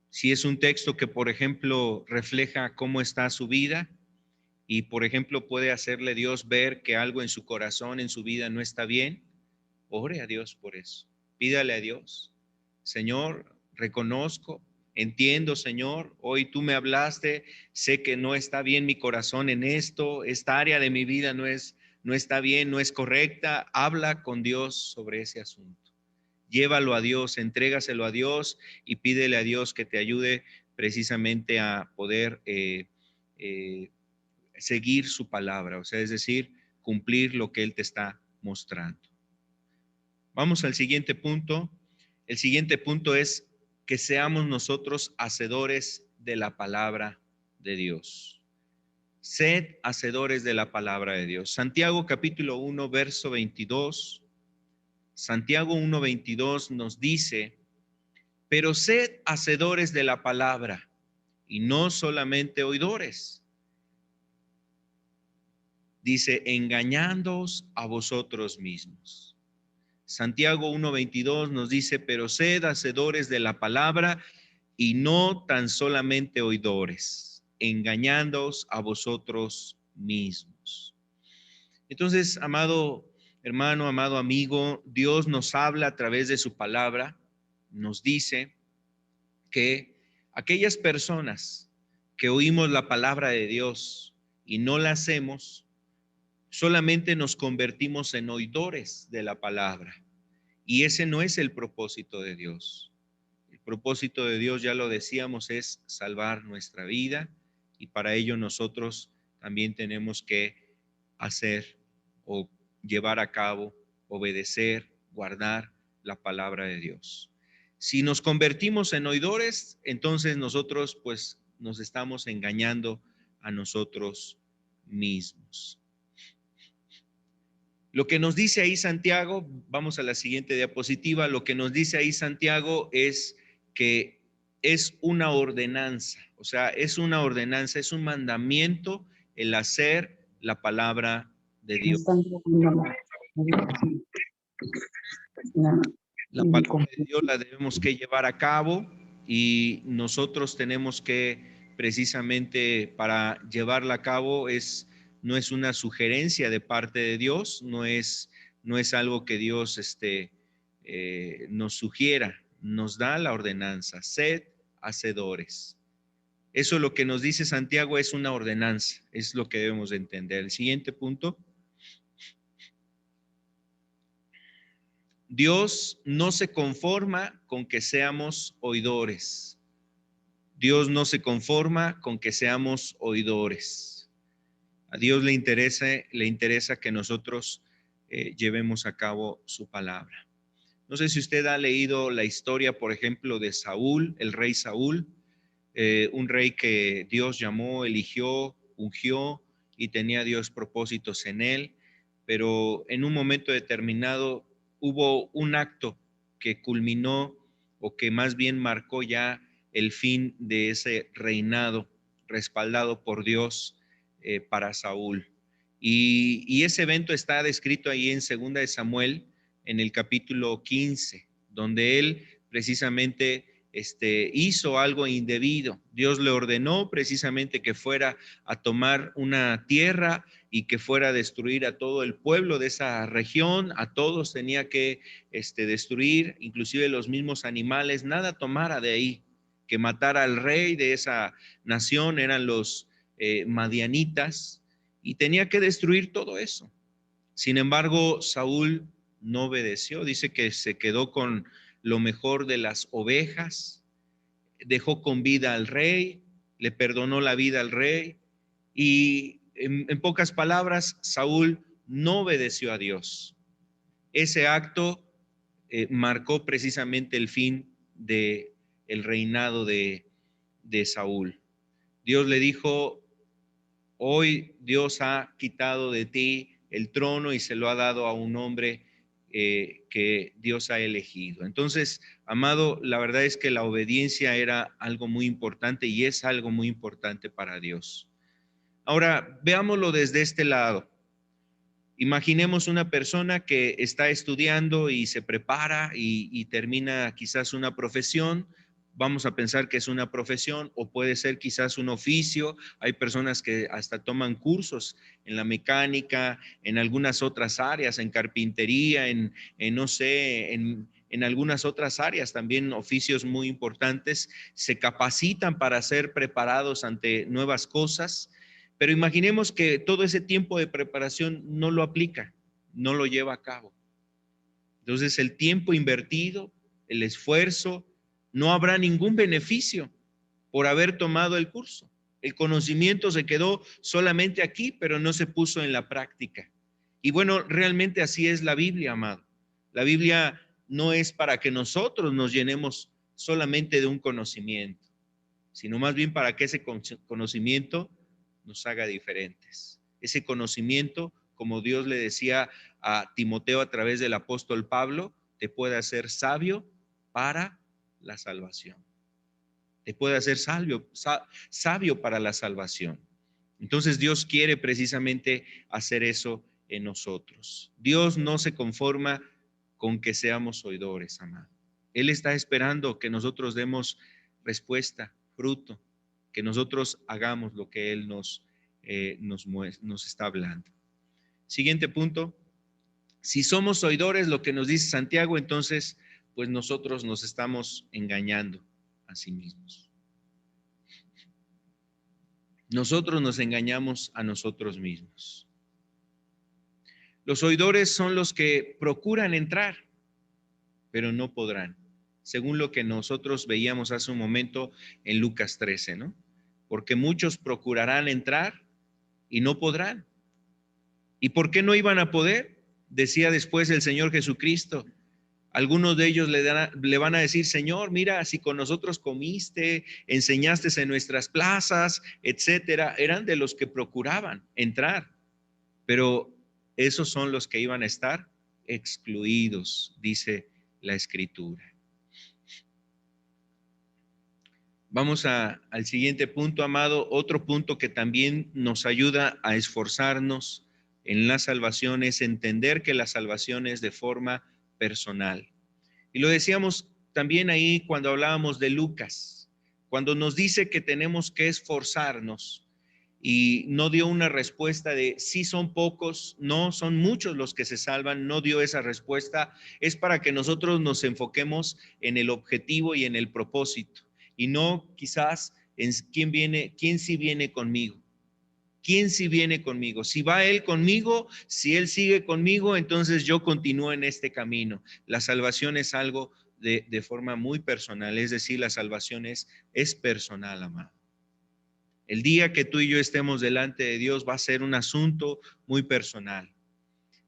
Si es un texto que, por ejemplo, refleja cómo está su vida y, por ejemplo, puede hacerle Dios ver que algo en su corazón, en su vida no está bien, ore a Dios por eso. Pídale a Dios, Señor, reconozco, entiendo, Señor, hoy tú me hablaste, sé que no está bien mi corazón en esto, esta área de mi vida no está bien, no es correcta. Habla con Dios sobre ese asunto. Llévalo a Dios, entrégaselo a Dios y pídele a Dios que te ayude precisamente a poder seguir su palabra, o sea, es decir, cumplir lo que Él te está mostrando. Vamos al siguiente punto. El siguiente punto es que seamos nosotros hacedores de la palabra de Dios. Sed hacedores de la palabra de Dios. Santiago capítulo 1, verso 22. Santiago 1, 22 nos dice, pero sed hacedores de la palabra y no solamente oidores. Dice, engañándoos a vosotros mismos. Santiago 1:22 nos dice, pero sed hacedores de la palabra y no tan solamente oidores, engañándoos a vosotros mismos. Entonces, amado hermano, amado amigo, Dios nos habla a través de su palabra, nos dice que aquellas personas que oímos la palabra de Dios y no la hacemos, solamente nos convertimos en oidores de la palabra. Y ese no es el propósito de Dios. El propósito de Dios, ya lo decíamos, es salvar nuestra vida, y para ello nosotros también tenemos que hacer o llevar a cabo, obedecer, guardar la palabra de Dios. Si nos convertimos en oidores, entonces nosotros pues nos estamos engañando a nosotros mismos. Lo que nos dice ahí Santiago, vamos a la siguiente diapositiva, lo que nos dice ahí Santiago es que es una ordenanza, o sea, es una ordenanza, es un mandamiento el hacer la palabra de Dios. La palabra de Dios la debemos que llevar a cabo, y nosotros tenemos que, precisamente para llevarla a cabo, no es una sugerencia de parte de Dios, no es algo que Dios nos sugiera, nos da la ordenanza: sed hacedores. Eso, lo que nos dice Santiago, es una ordenanza, es lo que debemos de entender. El siguiente punto: Dios no se conforma con que seamos oidores. Dios no se conforma con que seamos oidores. A Dios le interesa que nosotros llevemos a cabo su palabra. No sé si usted ha leído la historia, por ejemplo, de Saúl, el rey Saúl, un rey que Dios llamó, eligió, ungió, y tenía Dios propósitos en él, pero en un momento determinado hubo un acto que culminó, o que más bien marcó ya el fin de ese reinado respaldado por Dios para Saúl. Y ese evento está descrito ahí en 2 de Samuel, en el capítulo 15, donde él precisamente hizo algo indebido. Dios le ordenó precisamente que fuera a tomar una tierra y que fuera a destruir a todo el pueblo de esa región, a todos tenía que destruir, inclusive los mismos animales, nada tomara de ahí, que matara al rey de esa nación, eran los madianitas, y tenía que destruir todo eso. Sin embargo, Saúl no obedeció, dice que se quedó con lo mejor de las ovejas, dejó con vida al rey, le perdonó la vida al rey, y en pocas palabras, Saúl no obedeció a Dios. Ese acto marcó precisamente el fin de el reinado de Saúl. Dios le dijo: hoy Dios ha quitado de ti el trono y se lo ha dado a un hombre que Dios ha elegido. Entonces, amado, la verdad es que la obediencia era algo muy importante, y es algo muy importante para Dios. Ahora, veámoslo desde este lado. Imaginemos una persona que está estudiando y se prepara y termina quizás una profesión. Vamos a pensar que es una profesión, o puede ser quizás un oficio. Hay personas que hasta toman cursos en la mecánica, en algunas otras áreas, en carpintería, no sé, en algunas otras áreas también, oficios muy importantes. Se capacitan para ser preparados ante nuevas cosas. Pero imaginemos que todo ese tiempo de preparación no lo aplica, no lo lleva a cabo. Entonces, el tiempo invertido, el esfuerzo, no habrá ningún beneficio por haber tomado el curso. El conocimiento se quedó solamente aquí, pero no se puso en la práctica. Y bueno, realmente así es la Biblia, amado. La Biblia no es para que nosotros nos llenemos solamente de un conocimiento, sino más bien para que ese conocimiento nos haga diferentes. Ese conocimiento, como Dios le decía a Timoteo a través del apóstol Pablo, te puede hacer sabio para la salvación. Te puede hacer sabio para la salvación. Entonces Dios quiere precisamente hacer eso en nosotros. Dios no se conforma con que seamos oidores, amado. Él está esperando que nosotros demos respuesta, fruto, que nosotros hagamos lo que Él nos está hablando. Siguiente punto: Si somos oidores, lo que nos dice Santiago, entonces, pues nosotros nos estamos engañando a sí mismos. Nosotros nos engañamos a nosotros mismos. Los oidores son los que procuran entrar, pero no podrán, según lo que nosotros veíamos hace un momento en Lucas 13, ¿no? Porque muchos procurarán entrar y no podrán. ¿Y por qué no iban a poder? Decía después el Señor Jesucristo. Algunos de ellos le van a decir, Señor, mira, si con nosotros comiste, enseñaste en nuestras plazas, etcétera. Eran de los que procuraban entrar, pero esos son los que iban a estar excluidos, dice la Escritura. Vamos al siguiente punto, amado. Otro punto que también nos ayuda a esforzarnos en la salvación es entender que la salvación es de forma personal. Y lo decíamos también ahí cuando hablábamos de Lucas, cuando nos dice que tenemos que esforzarnos y no dio una respuesta de sí son pocos, no son muchos los que se salvan, no dio esa respuesta, es para que nosotros nos enfoquemos en el objetivo y en el propósito y no quizás en quién sí viene conmigo. ¿Quién sí viene conmigo? Si va Él conmigo, si Él sigue conmigo, entonces yo continúo en este camino. La salvación es algo de forma muy personal, es decir, la salvación es personal, amado. El día que tú y yo estemos delante de Dios va a ser un asunto muy personal.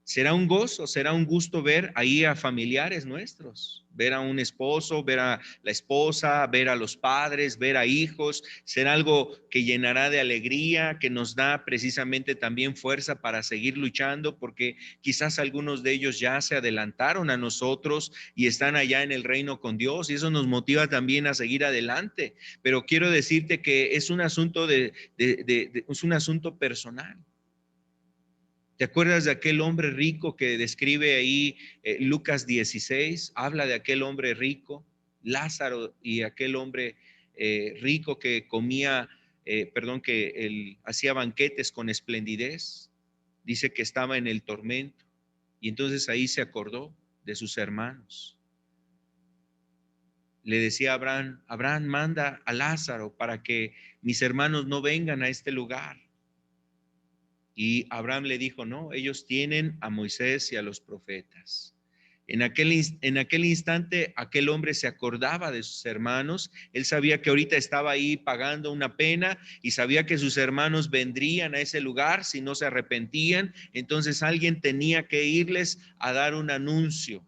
Será un gozo, será un gusto ver ahí a familiares nuestros, ver a un esposo, ver a la esposa, ver a los padres, ver a hijos. Será algo que llenará de alegría, que nos da precisamente también fuerza para seguir luchando, porque quizás algunos de ellos ya se adelantaron a nosotros y están allá en el reino con Dios, y eso nos motiva también a seguir adelante. Pero quiero decirte que es un asunto es un asunto personal. ¿Te acuerdas de aquel hombre rico que describe ahí Lucas 16? Habla de aquel hombre rico, Lázaro, y aquel hombre rico que comía, que él hacía banquetes con esplendidez. Dice que estaba en el tormento y entonces ahí se acordó de sus hermanos. Le decía a Abraham, Abraham, manda a Lázaro para que mis hermanos no vengan a este lugar. Y Abraham le dijo, no, ellos tienen a Moisés y a los profetas. En aquel instante, aquel hombre se acordaba de sus hermanos. Él sabía que ahorita estaba ahí pagando una pena y sabía que sus hermanos vendrían a ese lugar si no se arrepentían. Entonces alguien tenía que irles a dar un anuncio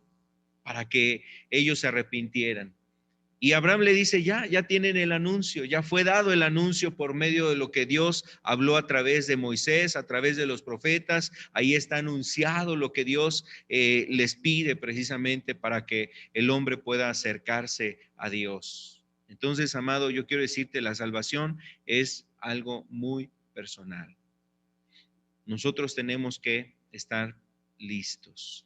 para que ellos se arrepintieran. Y Abraham le dice, ya tienen el anuncio, ya fue dado el anuncio por medio de lo que Dios habló a través de Moisés, a través de los profetas. Ahí está anunciado lo que Dios les pide precisamente para que el hombre pueda acercarse a Dios. Entonces, amado, yo quiero decirte, la salvación es algo muy personal. Nosotros tenemos que estar listos.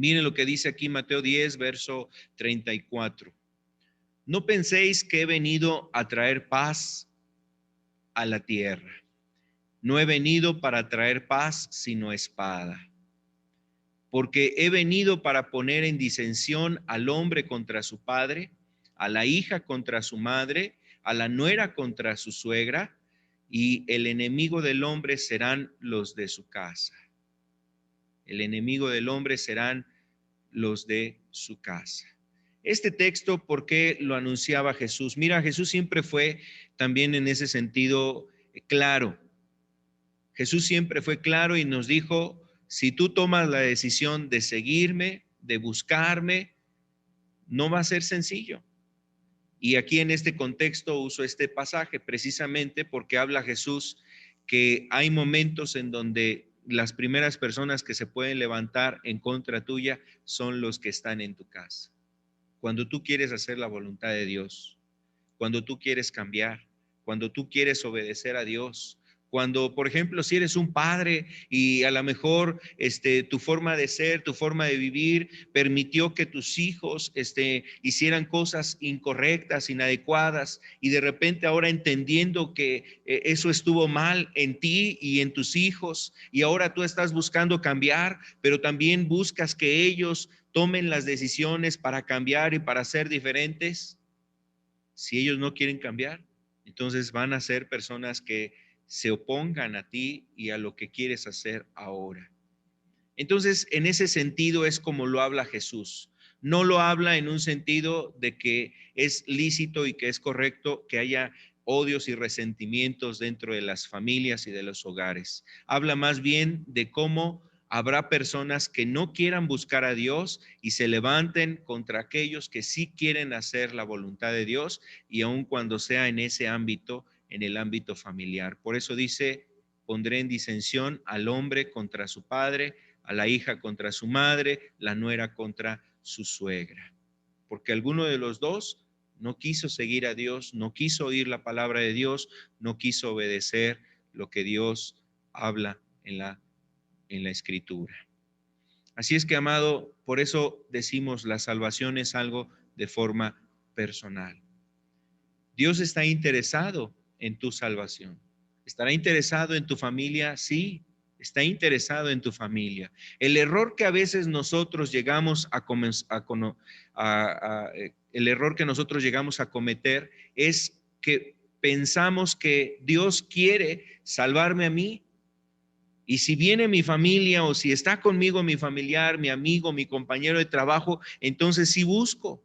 Miren lo que dice aquí Mateo 10, verso 34. No penséis que he venido a traer paz a la tierra. No he venido para traer paz, sino espada. Porque he venido para poner en disensión al hombre contra su padre, a la hija contra su madre, a la nuera contra su suegra, y el enemigo del hombre serán los de su casa. El enemigo del hombre serán los de su casa. Este texto, ¿por qué lo anunciaba Jesús? Mira, Jesús siempre fue también en ese sentido claro. Jesús siempre fue claro y nos dijo, si tú tomas la decisión de seguirme, de buscarme, no va a ser sencillo. Y aquí en este contexto uso este pasaje precisamente porque habla Jesús que hay momentos en donde las primeras personas que se pueden levantar en contra tuya son los que están en tu casa. Cuando tú quieres hacer la voluntad de Dios, cuando tú quieres cambiar, cuando tú quieres obedecer a Dios, Cuando, por ejemplo, si eres un padre y a lo mejor tu forma de ser, tu forma de vivir permitió que tus hijos hicieran cosas incorrectas, inadecuadas, y de repente ahora entendiendo que eso estuvo mal en ti y en tus hijos, y ahora tú estás buscando cambiar, pero también buscas que ellos tomen las decisiones para cambiar y para ser diferentes. Si ellos no quieren cambiar, entonces van a ser personas que se opongan a ti y a lo que quieres hacer ahora. Entonces, en ese sentido es como lo habla Jesús. No lo habla en un sentido de que es lícito y que es correcto que haya odios y resentimientos dentro de las familias y de los hogares. Habla más bien de cómo habrá personas que no quieran buscar a Dios y se levanten contra aquellos que sí quieren hacer la voluntad de Dios, y aun cuando sea en ese ámbito, en el ámbito familiar. Por eso dice, pondré en disensión al hombre contra su padre, a la hija contra su madre, la nuera contra su suegra. Porque alguno de los dos no quiso seguir a Dios, no quiso oír la palabra de Dios, no quiso obedecer lo que Dios habla en la escritura. Así es que, amado, por eso decimos la salvación es algo de forma personal. Dios está interesado en tu salvación. ¿Estará interesado en tu familia? Sí, está interesado en tu familia. El error que a veces nosotros llegamos el error que nosotros llegamos a cometer es que pensamos que Dios quiere salvarme a mí, y si viene mi familia o si está conmigo mi familiar, mi amigo, mi compañero de trabajo, entonces sí busco.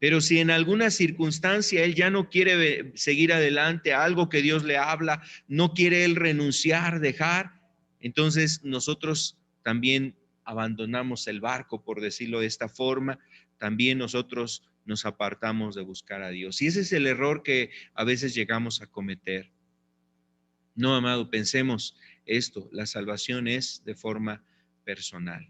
Pero si en alguna circunstancia él ya no quiere seguir adelante, algo que Dios le habla, no quiere él renunciar, dejar, entonces nosotros también abandonamos el barco, por decirlo de esta forma, también nosotros nos apartamos de buscar a Dios. Y ese es el error que a veces llegamos a cometer. No, amado, pensemos esto, la salvación es de forma personal.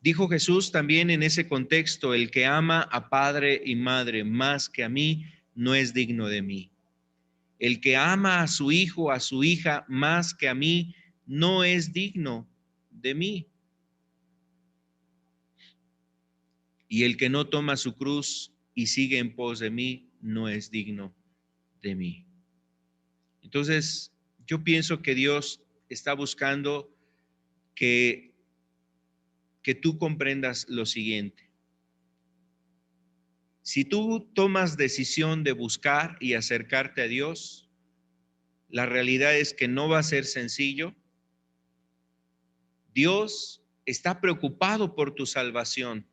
Dijo Jesús también en ese contexto, el que ama a padre y madre más que a mí, no es digno de mí. El que ama a su hijo, a su hija más que a mí, no es digno de mí. Y el que no toma su cruz y sigue en pos de mí, no es digno de mí. Entonces, yo pienso que Dios está buscando que tú comprendas lo siguiente. Si tú tomas decisión de buscar y acercarte a Dios, la realidad es que no va a ser sencillo. Dios está preocupado por tu salvación.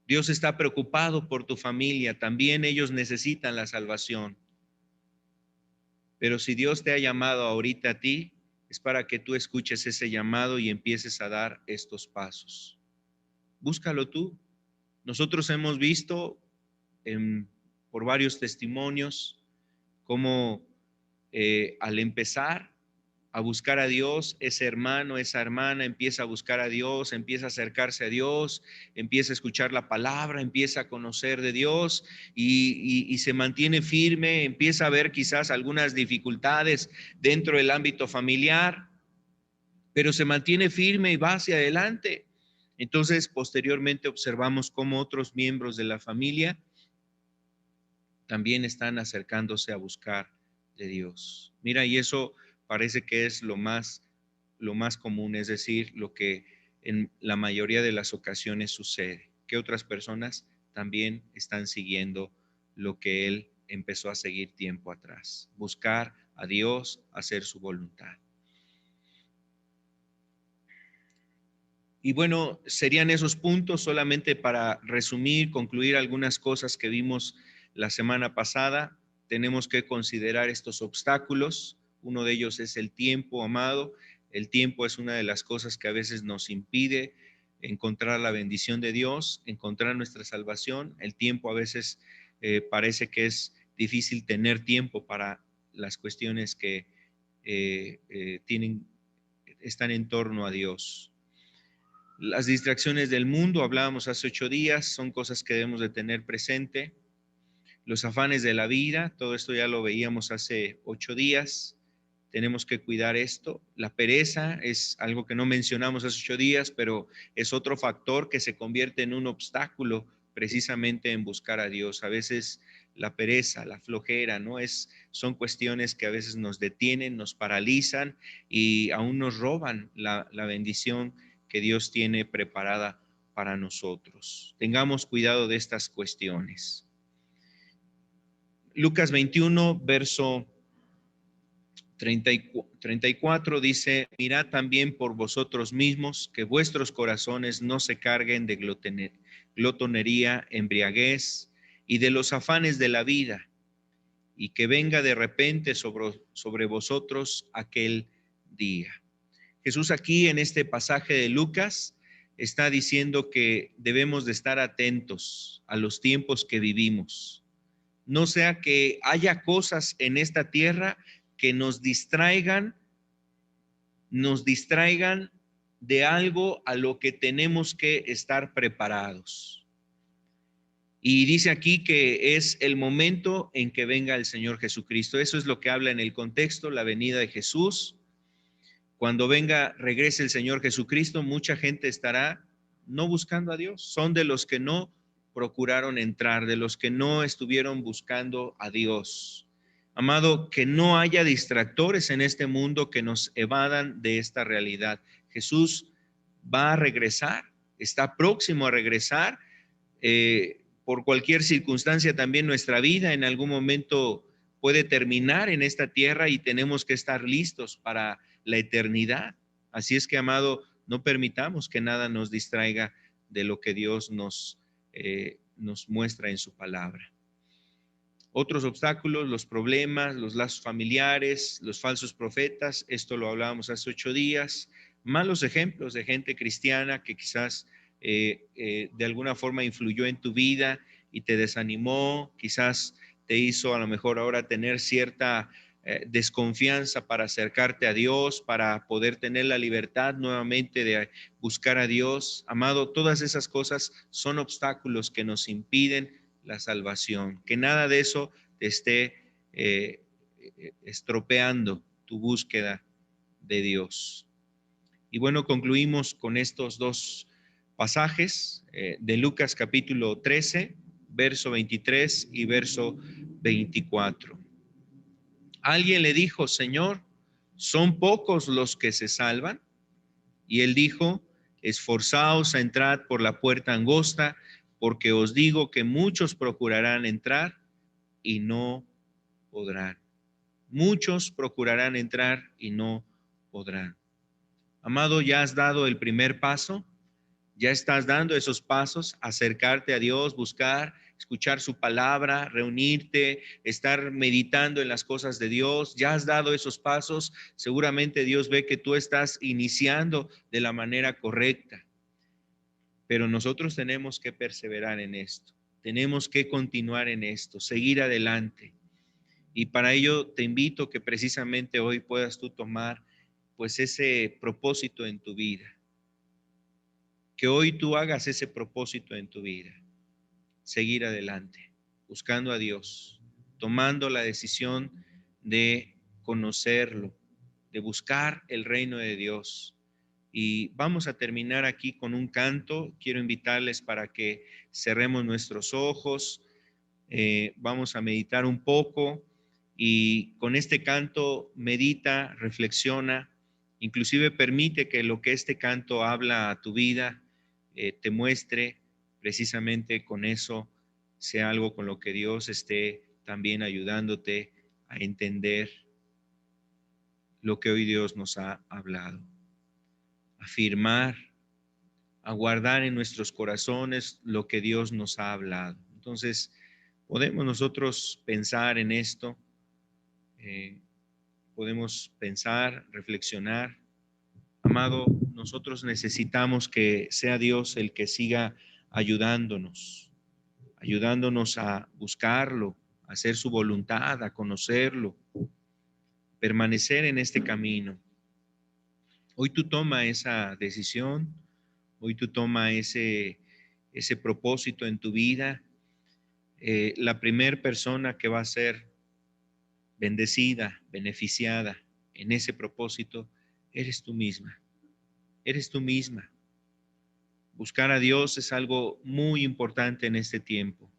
Dios está preocupado por tu familia. También ellos necesitan la salvación. Pero si Dios te ha llamado ahorita a ti, es para que tú escuches ese llamado y empieces a dar estos pasos. Búscalo tú. Nosotros hemos visto por varios testimonios cómo al empezar a buscar a Dios, ese hermano, esa hermana empieza a buscar a Dios, empieza a acercarse a Dios, empieza a escuchar la palabra, empieza a conocer de Dios y se mantiene firme, empieza a ver quizás algunas dificultades dentro del ámbito familiar, pero se mantiene firme y va hacia adelante. Entonces, posteriormente observamos cómo otros miembros de la familia también están acercándose a buscar de Dios. Mira, y eso parece que es lo más común, es decir, lo que en la mayoría de las ocasiones sucede, que otras personas también están siguiendo lo que él empezó a seguir tiempo atrás, buscar a Dios, hacer su voluntad. Y bueno, serían esos puntos solamente para resumir, concluir algunas cosas que vimos la semana pasada. Tenemos que considerar estos obstáculos. Uno de ellos es el tiempo, amado. El tiempo es una de las cosas que a veces nos impide encontrar la bendición de Dios, encontrar nuestra salvación. El tiempo a veces parece que es difícil tener tiempo para las cuestiones que están en torno a Dios. Las distracciones del mundo, hablábamos hace 8 días, son cosas que debemos de tener presente. los afanes de la vida, todo esto ya lo veíamos hace 8 días. Tenemos que cuidar esto. La pereza es algo que no mencionamos hace 8 días, pero es otro factor que se convierte en un obstáculo precisamente en buscar a Dios. A veces la pereza, la flojera, son cuestiones que a veces nos detienen, nos paralizan y aún nos roban la bendición que Dios tiene preparada para nosotros. Tengamos cuidado de estas cuestiones. Lucas 21, verso 34 dice: mirad también por vosotros mismos que vuestros corazones no se carguen de glotonería, embriaguez y de los afanes de la vida, y que venga de repente sobre vosotros aquel día. Jesús aquí en este pasaje de Lucas está diciendo que debemos de estar atentos a los tiempos que vivimos. No sea que haya cosas en esta tierra que nos distraigan de algo a lo que tenemos que estar preparados. Y dice aquí que es el momento en que venga el Señor Jesucristo. Eso es lo que habla en el contexto, la venida de Jesús. Cuando regrese el Señor Jesucristo, mucha gente estará no buscando a Dios. Son de los que no procuraron entrar, de los que no estuvieron buscando a Dios. Amado, que no haya distractores en este mundo que nos evadan de esta realidad. Jesús va a regresar, está próximo a regresar. Por cualquier circunstancia también nuestra vida en algún momento puede terminar en esta tierra y tenemos que estar listos para la eternidad. Así es que, amado, no permitamos que nada nos distraiga de lo que Dios nos muestra en su palabra. Otros obstáculos, los problemas, los lazos familiares, los falsos profetas, esto lo hablábamos hace 8 días, malos ejemplos de gente cristiana que quizás de alguna forma influyó en tu vida y te desanimó, quizás te hizo a lo mejor ahora tener cierta desconfianza para acercarte a Dios, para poder tener la libertad nuevamente de buscar a Dios. Amado, todas esas cosas son obstáculos que nos impiden la salvación. Que nada de eso te esté estropeando tu búsqueda de Dios. Y bueno, concluimos con estos 2 pasajes de Lucas capítulo 13, verso 23 y verso 24. Alguien le dijo: Señor, ¿son pocos los que se salvan? Y él dijo: esforzaos a entrar por la puerta angosta, porque os digo que muchos procurarán entrar y no podrán. Muchos procurarán entrar y no podrán. Amado, ya has dado el primer paso, ya estás dando esos pasos, acercarte a Dios, buscar, escuchar su palabra, reunirte, estar meditando en las cosas de Dios. Ya has dado esos pasos, seguramente Dios ve que tú estás iniciando de la manera correcta. Pero nosotros tenemos que perseverar en esto, tenemos que continuar en esto, seguir adelante. Y para ello te invito que precisamente hoy puedas tú tomar pues ese propósito en tu vida. Que hoy tú hagas ese propósito en tu vida. Seguir adelante, buscando a Dios, tomando la decisión de conocerlo, de buscar el reino de Dios. Y vamos a terminar aquí con un canto. Quiero invitarles para que cerremos nuestros ojos. Vamos a meditar un poco y con este canto medita, reflexiona, inclusive permite que lo que este canto habla a tu vida te muestre precisamente con eso, sea algo con lo que Dios esté también ayudándote a entender lo que hoy Dios nos ha hablado. Afirmar, a guardar en nuestros corazones lo que Dios nos ha hablado. Entonces, podemos nosotros pensar en esto, podemos pensar, reflexionar. Amado, nosotros necesitamos que sea Dios el que siga ayudándonos a buscarlo, a hacer su voluntad, a conocerlo, permanecer en este camino. Hoy tú toma esa decisión, hoy tú toma ese propósito en tu vida. la primer persona que va a ser bendecida, beneficiada en ese propósito, eres tú misma. Eres tú misma. Buscar a Dios es algo muy importante en este tiempo.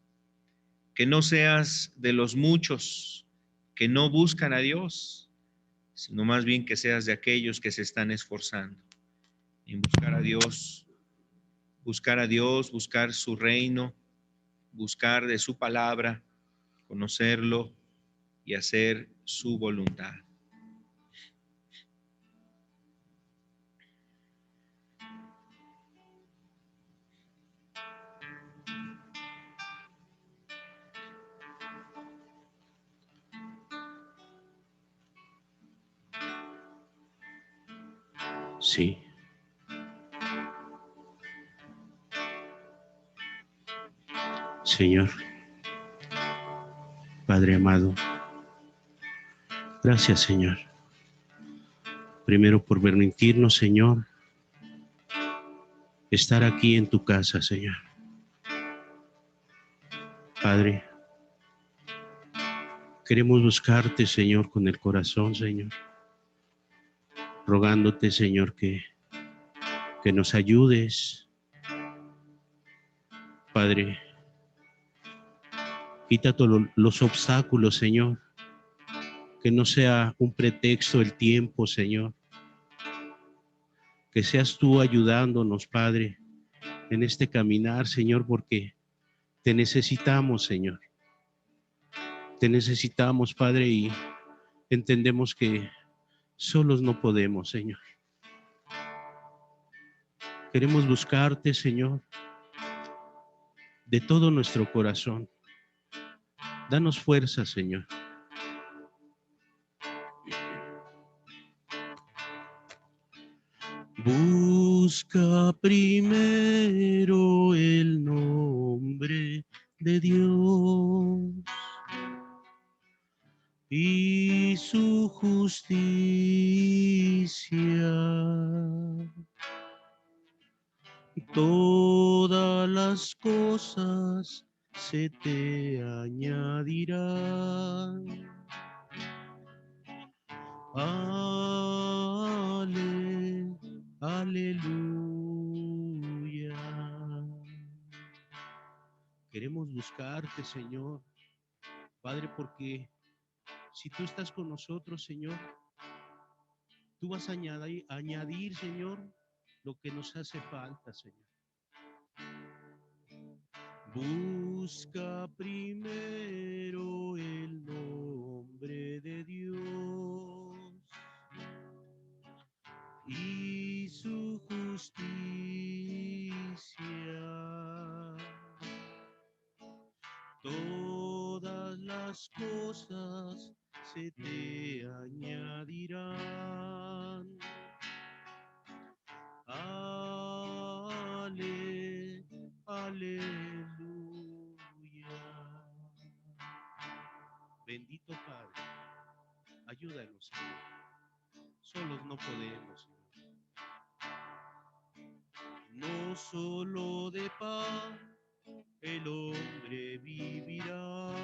Que no seas de los muchos que no buscan a Dios, sino más bien que seas de aquellos que se están esforzando en buscar a Dios, buscar su reino, buscar de su palabra, conocerlo y hacer su voluntad. Sí. Señor, Padre amado, gracias, Señor. Primero por permitirnos, Señor, estar aquí en tu casa, Señor. Padre, queremos buscarte, Señor, con el corazón, Señor. Rogándote, Señor, que nos ayudes. Padre, quita todos los obstáculos, Señor. Que no sea un pretexto el tiempo, Señor. Que seas tú ayudándonos, Padre, en este caminar, Señor, porque te necesitamos, Señor. Te necesitamos, Padre, y entendemos que solos no podemos, Señor. Queremos buscarte, Señor, de todo nuestro corazón. Danos fuerza, Señor. Busca primero el nombre de Dios y su justicia. Todas las cosas se te añadirán. Aleluya. Queremos buscarte, Señor, Padre, porque si tú estás con nosotros, Señor, tú vas a añadir, Señor, lo que nos hace falta, Señor. Busca primero el nombre de Dios y su justicia. Todas las cosas se te añadirán. Aleluya. Bendito Padre, ayúdanos, Señor. Solos no podemos, Señor. No solo de pan el hombre vivirá,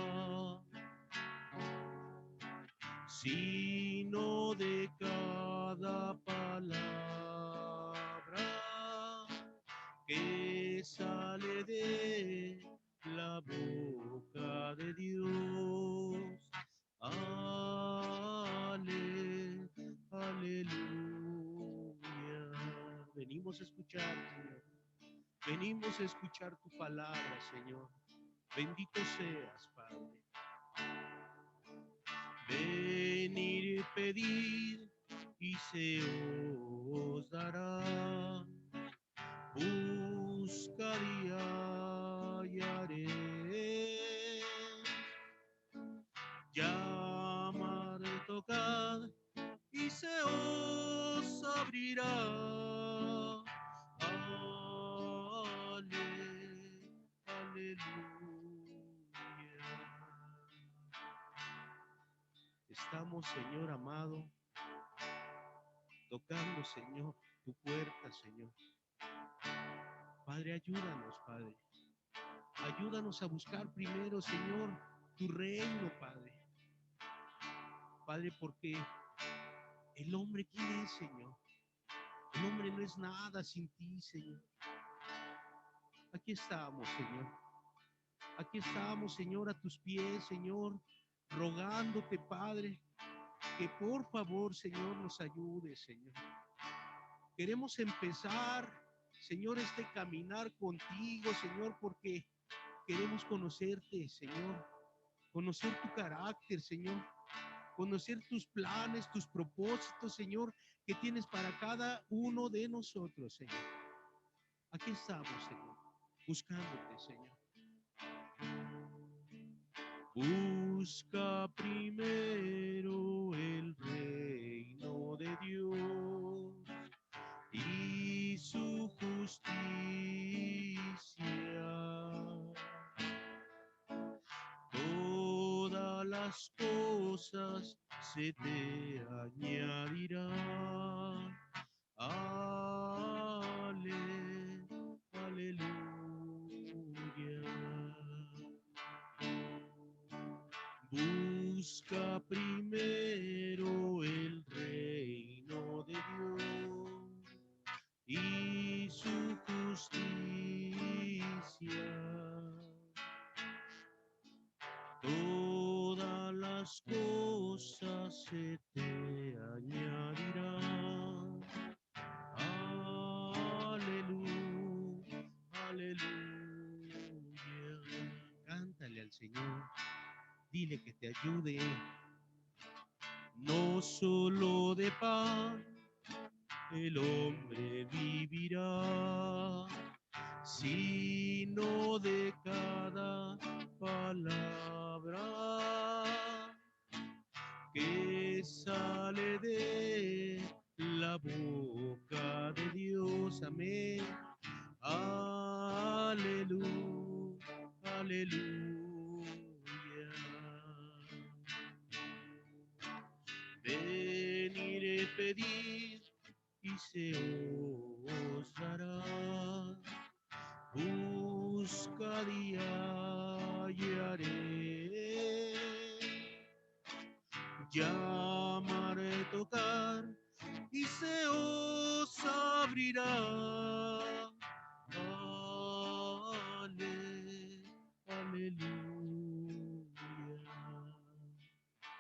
sino de cada palabra que sale de la boca de Dios. Aleluya. Venimos a escuchar, Señor. Venimos a escuchar tu palabra, Señor. Bendito seas, Padre. Venir, pedir y se os dará. Buscar y hallaré. Llamar, tocad y se os abrirá. Aleluya. Estamos, Señor amado, tocando, Señor, tu puerta, Señor. Padre, ayúdanos, Padre. Ayúdanos a buscar primero, Señor, tu reino, Padre. Padre, porque el hombre, ¿quién es, Señor? El hombre no es nada sin ti, Señor. Aquí estamos, Señor. Aquí estamos, Señor, a tus pies, Señor, rogándote, Padre, que por favor, Señor, nos ayudes, Señor. Queremos empezar, Señor, este caminar contigo, Señor, porque queremos conocerte, Señor, conocer tu carácter, Señor, conocer tus planes, tus propósitos, Señor, que tienes para cada uno de nosotros, Señor. Aquí estamos, Señor, buscándote, Señor. Busca primero el reino de Dios y su justicia. Todas las cosas se te añadirán. Aleluya. Busca primero el reino de Dios y su justicia. Todas las cosas se te añadirán. Aleluya, aleluya. Cántale al Señor, dile que te ayude. No solo de pan el hombre vivirá, sino de cada palabra que sale de la boca de Dios. Amén. Aleluya, aleluya. Veniré, pedir y se os dará. Buscad y hallaré. Llamaré, tocar y se os abrirá. Aleluya.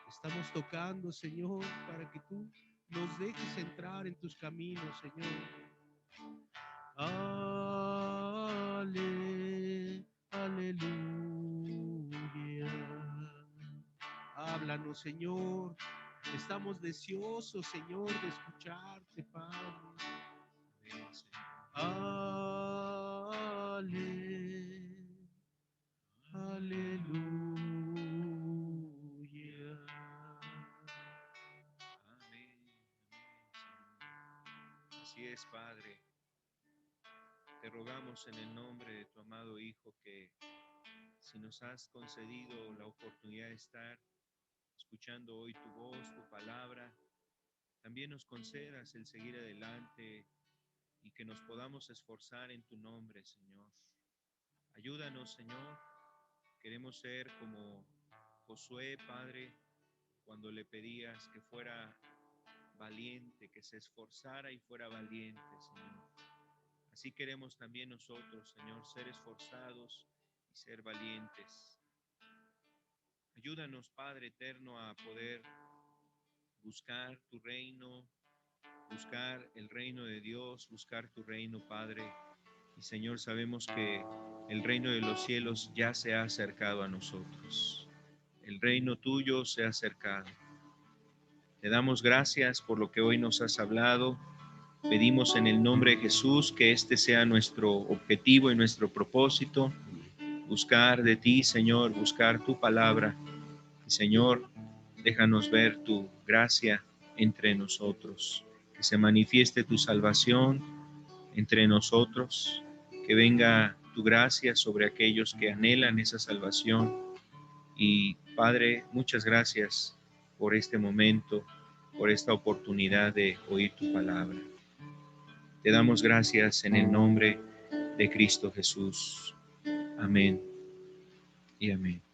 Estamos tocando, Señor, para que tú nos dejes entrar en tus caminos, Señor. Aleluya. Háblanos, Señor. Estamos deseosos, Señor, de escucharte, Padre. Aleluya. Amén. Así es, Padre. Te rogamos en el nombre de tu amado Hijo que si nos has concedido la oportunidad de estar escuchando hoy tu voz, tu palabra, también nos concedas el seguir adelante y que nos podamos esforzar en tu nombre, Señor. Ayúdanos, Señor. Queremos ser como Josué, Padre, cuando le pedías que fuera valiente, que se esforzara y fuera valiente, Señor. Así queremos también nosotros, Señor, ser esforzados y ser valientes. Ayúdanos, Padre eterno, a poder buscar tu reino, buscar el reino de Dios, buscar tu reino, Padre. Y Señor, sabemos que el reino de los cielos ya se ha acercado a nosotros. El reino tuyo se ha acercado. Te damos gracias por lo que hoy nos has hablado. Pedimos en el nombre de Jesús que este sea nuestro objetivo y nuestro propósito. Buscar de ti, Señor, buscar tu palabra. Y Señor, déjanos ver tu gracia entre nosotros. Que se manifieste tu salvación entre nosotros. Que venga tu gracia sobre aquellos que anhelan esa salvación. Y Padre, muchas gracias por este momento, por esta oportunidad de oír tu palabra. Te damos gracias en el nombre de Cristo Jesús. Amén. y amén.